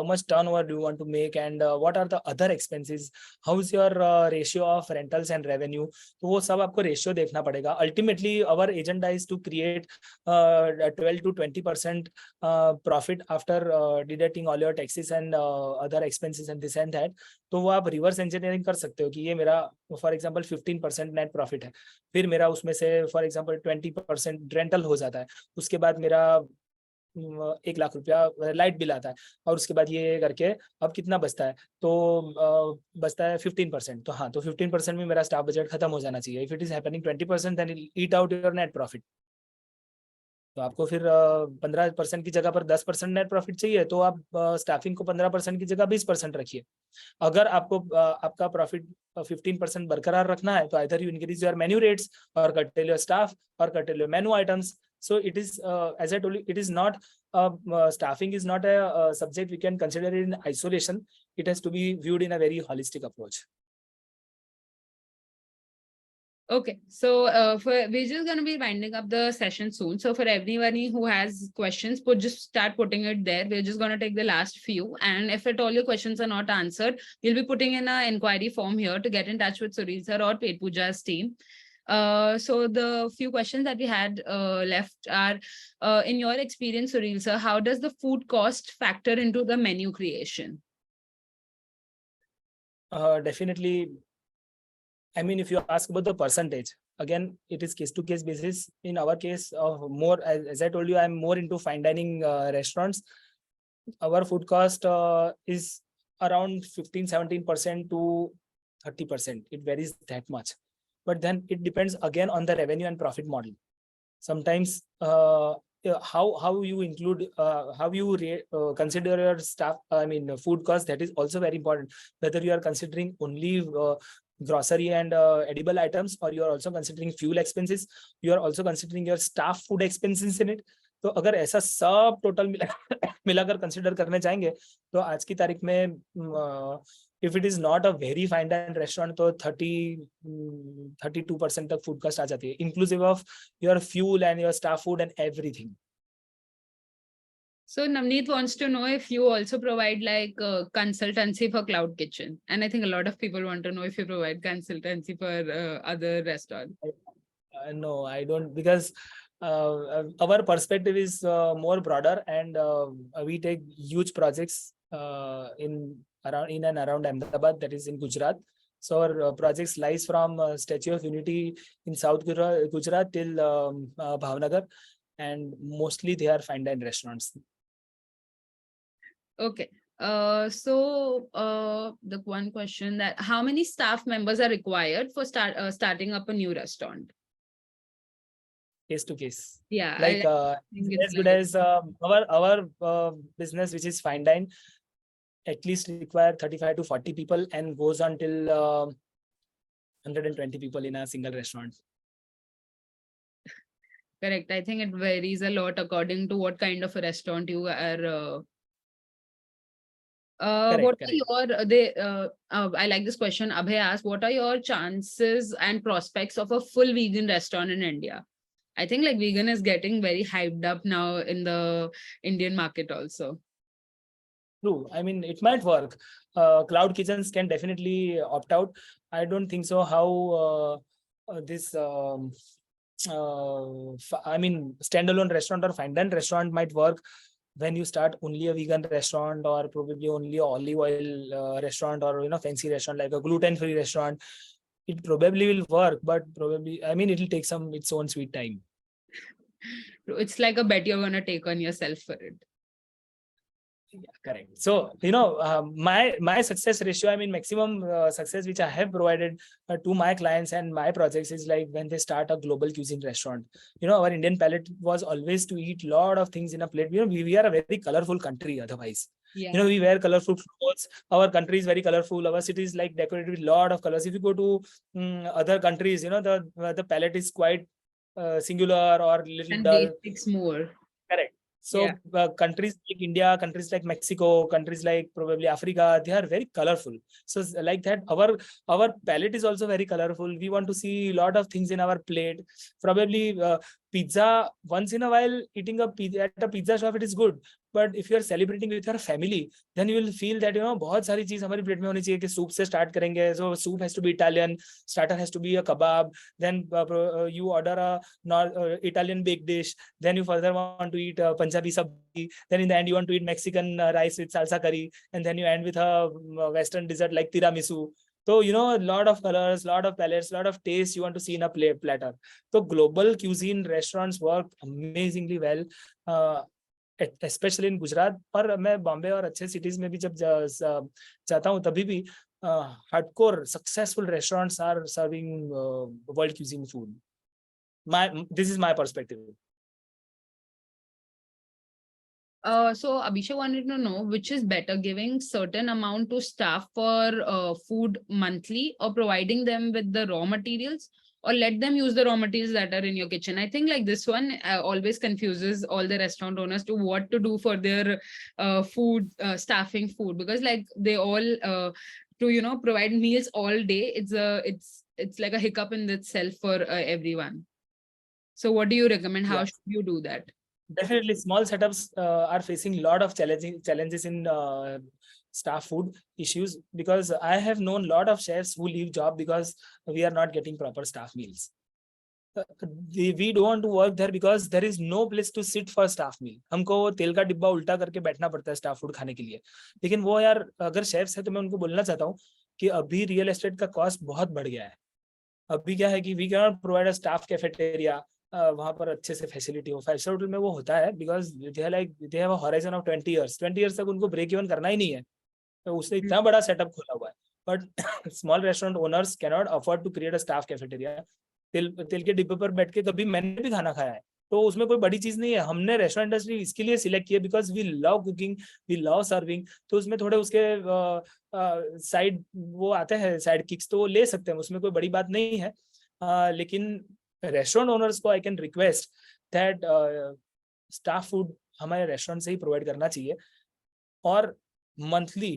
much turnover do you want to make? And what are the other expenses? How is your ratio of rentals and revenue? तो वो सब आपको ratio देखना पड़ेगा. Ultimately, our agenda is to create 12 to 20% profit after deducting all your taxes and other expenses and this and that. तो वो आप reverse engineering कर सकते हो कि ये मेरा फॉर एग्जांपल 15% नेट प्रॉफिट है, फिर मेरा उसमें से फॉर एग्जांपल 20% रेंटल हो जाता है, उसके बाद मेरा 1 लाख रुपया लाइट बिल आता है और उसके बाद ये करके अब कितना बचता है, तो बचता है 15%. तो हाँ, तो 15% में मेरा स्टाफ बजट खत्म हो जाना चाहिए. If it is happening 20% then eat out your net profit. तो आपको फिर 15% की जगह पर 10% नेट प्रॉफिट चाहिए तो आप स्टाफिंग को 15% की जगह 20% रखिए. अगर आपको आपका प्रॉफिट 15% बरकरार रखना है तो either you increase your menu rates और कर्टेल योर स्टाफ और cartel your menu items. So it is, as I told you, it is not staffing is not a subject we can consider it in isolation. It has to be viewed in a very holistic approach. Okay, so we're just going to be winding up the session soon. So for everyone who has questions, just start putting it there. We're just going to take the last few. And if at all your questions are not answered, we'll be putting in an inquiry form here to get in touch with Suril sir or Petpooja's team. So the few questions that we had left are, in your experience, Suril sir, how does the food cost factor into the menu creation? Definitely. I mean, if you ask about the percentage, again, it is case to case basis. In our case, more as I told you, I'm more into fine dining restaurants. Our food cost is around 15-17% to 30%. It varies that much, but then it depends again on the revenue and profit model. Sometimes how you include how you consider your staff, I mean food cost, that is also very important. Whether you are considering only grocery and edible items, or you are also considering fuel expenses, you are also considering your staff food expenses in it. तो अगर ऐसा सब total मिलाकर consider करने जाएंगे तो आज की तारीख में if it is not a very fine dining restaurant तो 32% तक food cost आ जाती है, inclusive of your fuel and your staff food and everything. So Navneet wants to know if you also provide like consultancy for cloud kitchen. And I think a lot of people want to know if you provide consultancy for other restaurants. No, I don't, because our perspective is more broader, and we take huge projects in and around Ahmedabad, that is in Gujarat. So our projects lies from Statue of Unity in South Gujarat till Bhavnagar, and mostly they are fine dining restaurants. Okay. So the one question that how many staff members are required for starting up a new restaurant? case to case. Yeah, Like think it's as good like- as our business, which is fine dine, at least require 35 to 40 people and goes on till 120 people in a single restaurant. correct. I think it varies a lot according to what kind of a restaurant you are. What Correct. are your I like this question. Abhay asked, what are your chances and prospects of a full vegan restaurant in India? I think like vegan is getting very hyped up now in the Indian market also. True. I mean, it might work. Cloud kitchens can definitely opt out. I don't think so. How this I mean, standalone restaurant or fine dine restaurant might work when you start only a vegan restaurant, or probably only olive oil restaurant, or fancy restaurant like a gluten-free restaurant. It probably will work, but probably, I mean, it will take its own sweet time. It's like a bet you're gonna take on yourself for it. Yeah, correct. So, my success ratio, I mean, maximum success which I have provided to my clients and my projects is like when they start a global cuisine restaurant. Our Indian palate was always to eat lot of things in a plate. We are a very colorful country otherwise. Yeah. We wear colorful clothes. Our country is very colorful. Our city is like decorated with lot of colors. If you go to other countries, the palette is quite singular or little And dull. basics more. Correct. So countries like India, countries like Mexico, countries like probably Africa, they are very colorful. So like that, our palate is also very colorful. We want to see a lot of things in our plate. Probably pizza, once in a while, eating a pizza at a pizza shop, it is good. But if you are celebrating with your family, then you will feel that बहुत सारी चीज हमारी plate में होनी चाहिए कि soup से start करेंगे. So soup has to be Italian, starter has to be a kebab. Then you order a Italian baked dish. Then you further want to eat Punjabi sabzi. Then in the end you want to eat Mexican rice with salsa curry, and then you end with a Western dessert like tiramisu. So a lot of colors, lot of palettes, lot of taste you want to see in a platter. So global cuisine restaurants work amazingly well. Especially in Gujarat, और मैं बॉम्बे और अच्छे cities में भी जब जाता हूँ तभी भी hardcore successful restaurants are serving world cuisine food. This is my perspective. So Abhishek wanted to know which is better, giving certain amount to staff for food monthly, or providing them with the raw materials, or let them use the raw materials that are in your kitchen. I think like this one always confuses all the restaurant owners to what to do for their food, staffing food, because like they all to provide meals all day. It's like a hiccup in itself for everyone. So what do you recommend? How should you do that? Definitely, small setups are facing a lot of challenges in staff food issues, because I have known a lot of chefs who leave job because we are not getting proper staff meals. We don't want to work there because there is no place to sit for staff meal. हमको वो तेल का डिब्बा उल्टा करके बैठना पड़ता है staff food खाने के लिए. लेकिन वो यार अगर शेफ्स है तो मैं उनको बोलना चाहता हूँ कि अभी रियल एस्टेट का कॉस्ट बहुत बढ़ गया है. अभी क्या है कि we can not provide a staff cafeteria. वहां पर अच्छे से फैसिलिटी हो. 5-star होटल में वो होता है because they have a horizon of 20 years तक उनको ब्रेक इवन करना ही नहीं है, तो उसने इतना बड़ा सेटअप खोला हुआ है. But small restaurant owners can not afford to create a staff cafeteria. तेल के डिब्बे पर बैठ के कभी मैंने भी खाना खाया है, तो उसमें कोई बड़ी चीज नहीं है. हमने रेस्टोरेंट इंडस्ट्री इसके लिए सिलेक्ट किया because we love cooking, we love serving. तो उसमें थोड़े उसके साइड वो आते हैं साइड किक्स, तो वो ले सकते हैं, उसमें कोई बड़ी बात नहीं है. लेकिन रेस्टोरेंट ओनर्स को I can request that staff food हमारे रेस्टोरेंट से ही प्रोवाइड करना चाहिए, और मंथली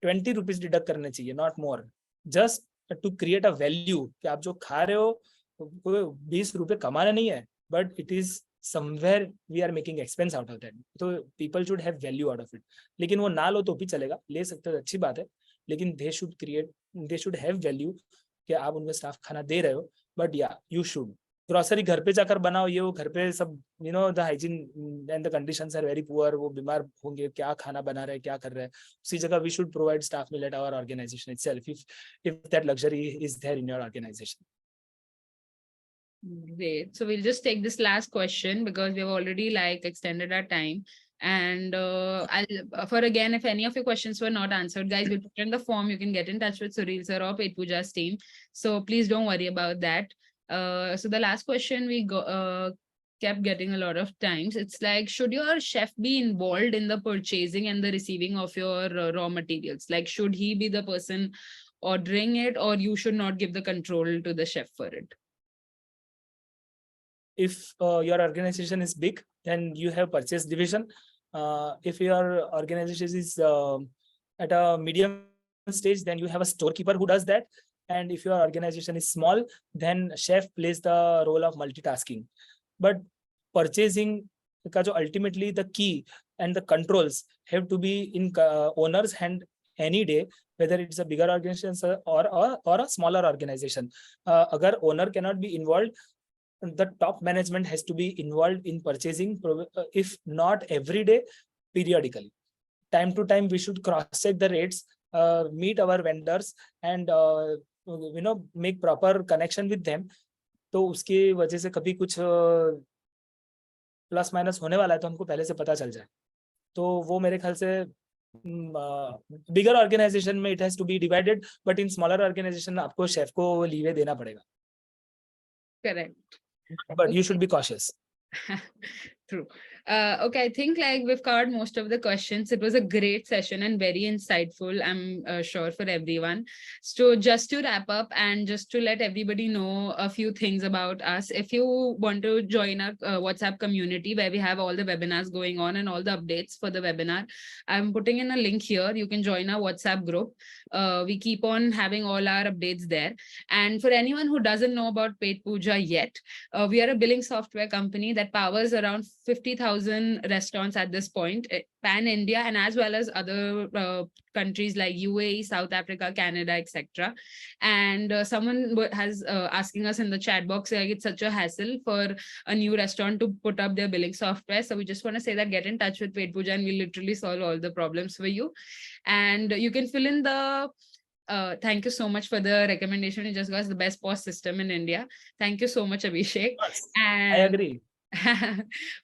20 रुपीज डिडक्ट करने चाहिए, not more, just to create a value कि आप जो खा रहे हो कोई 20 रुपए कमाना नहीं है, but it is somewhere we are making expense out of that. तो people should have value out of it. लेकिन वो ना लो तो भी चलेगा, ले सकते हो, अच्छी बात है, लेकिन दे शुड हैव वैल्यू कि आप उनको स्टाफ खाना दे रहे हो. बट या यू शुड ग्रोसरी घर पे जाकर बनाओ, ये वो घर पे सब the hygiene and the conditions are very poor. वो बीमार होंगे, क्या खाना बना रहे हैं, क्या कर रहे हैं. उसी जगह we should provide staff meal at our organisation itself if that luxury is there in your organization. Great. So we'll just take this last question because we have already like extended our time. And I'll for again, if any of your questions were not answered, guys, we'll put in the form. You can get in touch with Suril sir or Petpooja's team. So please don't worry about that. So the last question we kept getting a lot of times. It's like, should your chef be involved in the purchasing and the receiving of your raw materials? Like, should he be the person ordering it, or you should not give the control to the chef for it? If your organization is big, then you have purchase division. If your organization is at a medium stage, then you have a storekeeper who does that. And if your organization is small, then chef plays the role of multitasking. But purchasing ka jo ultimately the key and the controls have to be in owner's hand any day, whether it's a bigger organization or a smaller organization. Agar owner cannot be involved, the top management has to be involved in purchasing, if not every day, periodically. Time to time, we should cross-check the rates, meet our vendors, and make proper connection with them. तो उसकी वजह से कभी कुछ plus minus होने वाला है तो हमको पहले से पता चल जाए. तो वो मेरे ख्याल से बिगर ऑर्गेनाइजेशन में it has to be divided, but in smaller organisation आपको शेफ को लीवे देना पड़ेगा. Correct. But you should be cautious. True. Okay, I think like we've covered most of the questions. It was a great session and very insightful, I'm sure, for everyone. So just to wrap up and just to let everybody know a few things about us, if you want to join our WhatsApp community where we have all the webinars going on and all the updates for the webinar, I'm putting in a link here. You can join our WhatsApp group. We keep on having all our updates there. And for anyone who doesn't know about Petpooja yet, we are a billing software company that powers around 50,000 restaurants at this point, pan India, and as well as other countries like UAE, South Africa, Canada, etc. And someone has asking us in the chat box, like, it's such a hassle for a new restaurant to put up their billing software. So we just want to say that get in touch with Petpooja and we'll literally solve all the problems for you. And you can fill in the thank you so much for the recommendation. You just got the best POS system in India. Thank you so much, Abhishek. And I agree.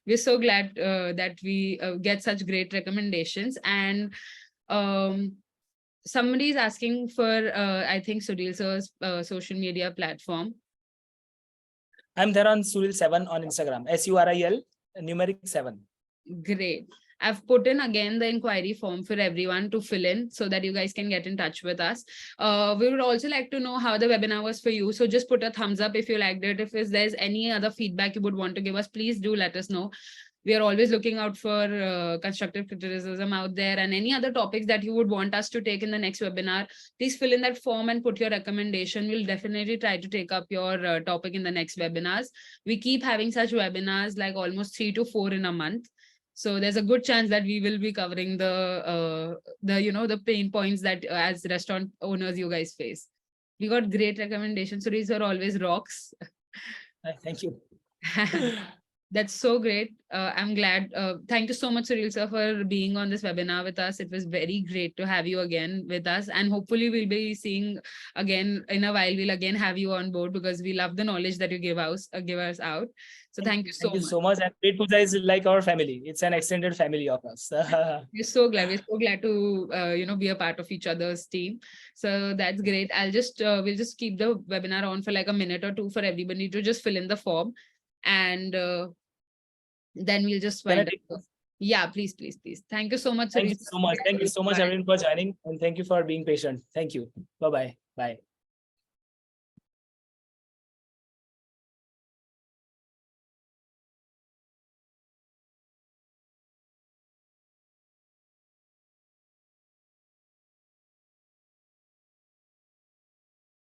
we're so glad that we get such great recommendations. And somebody is asking for, I think, Suril sir's social media platform. I'm there on Suril7 on Instagram, SURIL numeric 7. Great. I've put in again the inquiry form for everyone to fill in so that you guys can get in touch with us. We would also like to know how the webinar was for you. So just put a thumbs up if you liked it. If there's any other feedback you would want to give us, please do let us know. We are always looking out for constructive criticism out there, and any other topics that you would want us to take in the next webinar, please fill in that form and put your recommendation. We'll definitely try to take up your topic in the next webinars. We keep having such webinars, like almost 3 to 4 in a month. So there's a good chance that we will be covering the pain points that as restaurant owners you guys face. We got great recommendations. So these are always rocks. Thank you. That's so great. I'm glad. Thank you so much, Suril sir, for being on this webinar with us. It was very great to have you again with us. And hopefully we'll be seeing again in a while. We'll again have you on board because we love the knowledge that you give us out. So thank you so much. Thank you so much. And Petpooja is like our family. It's an extended family of us. We're so glad. We're so glad to be a part of each other's team. So that's great. I'll just we'll just keep the webinar on for like a minute or two for everybody to just fill in the form, and then we'll just find out. Yeah, please. Thank you so much. Thank you so much. Thank you so much, everyone, for joining, and thank you for being patient. Thank you. Bye-bye. Bye.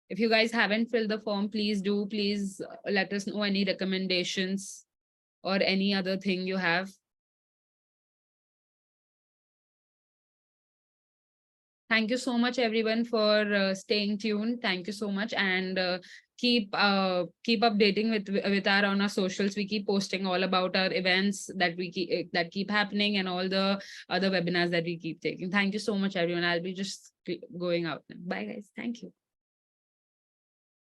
If you guys haven't filled the form, please do. Please let us know any recommendations or any other thing you have. Thank you so much, everyone, for staying tuned. Thank you so much, and keep updating with our socials. We keep posting all about our events that keep happening and all the other webinars that we keep taking. Thank you so much, everyone. I'll be just going out now. Bye, guys. Thank you.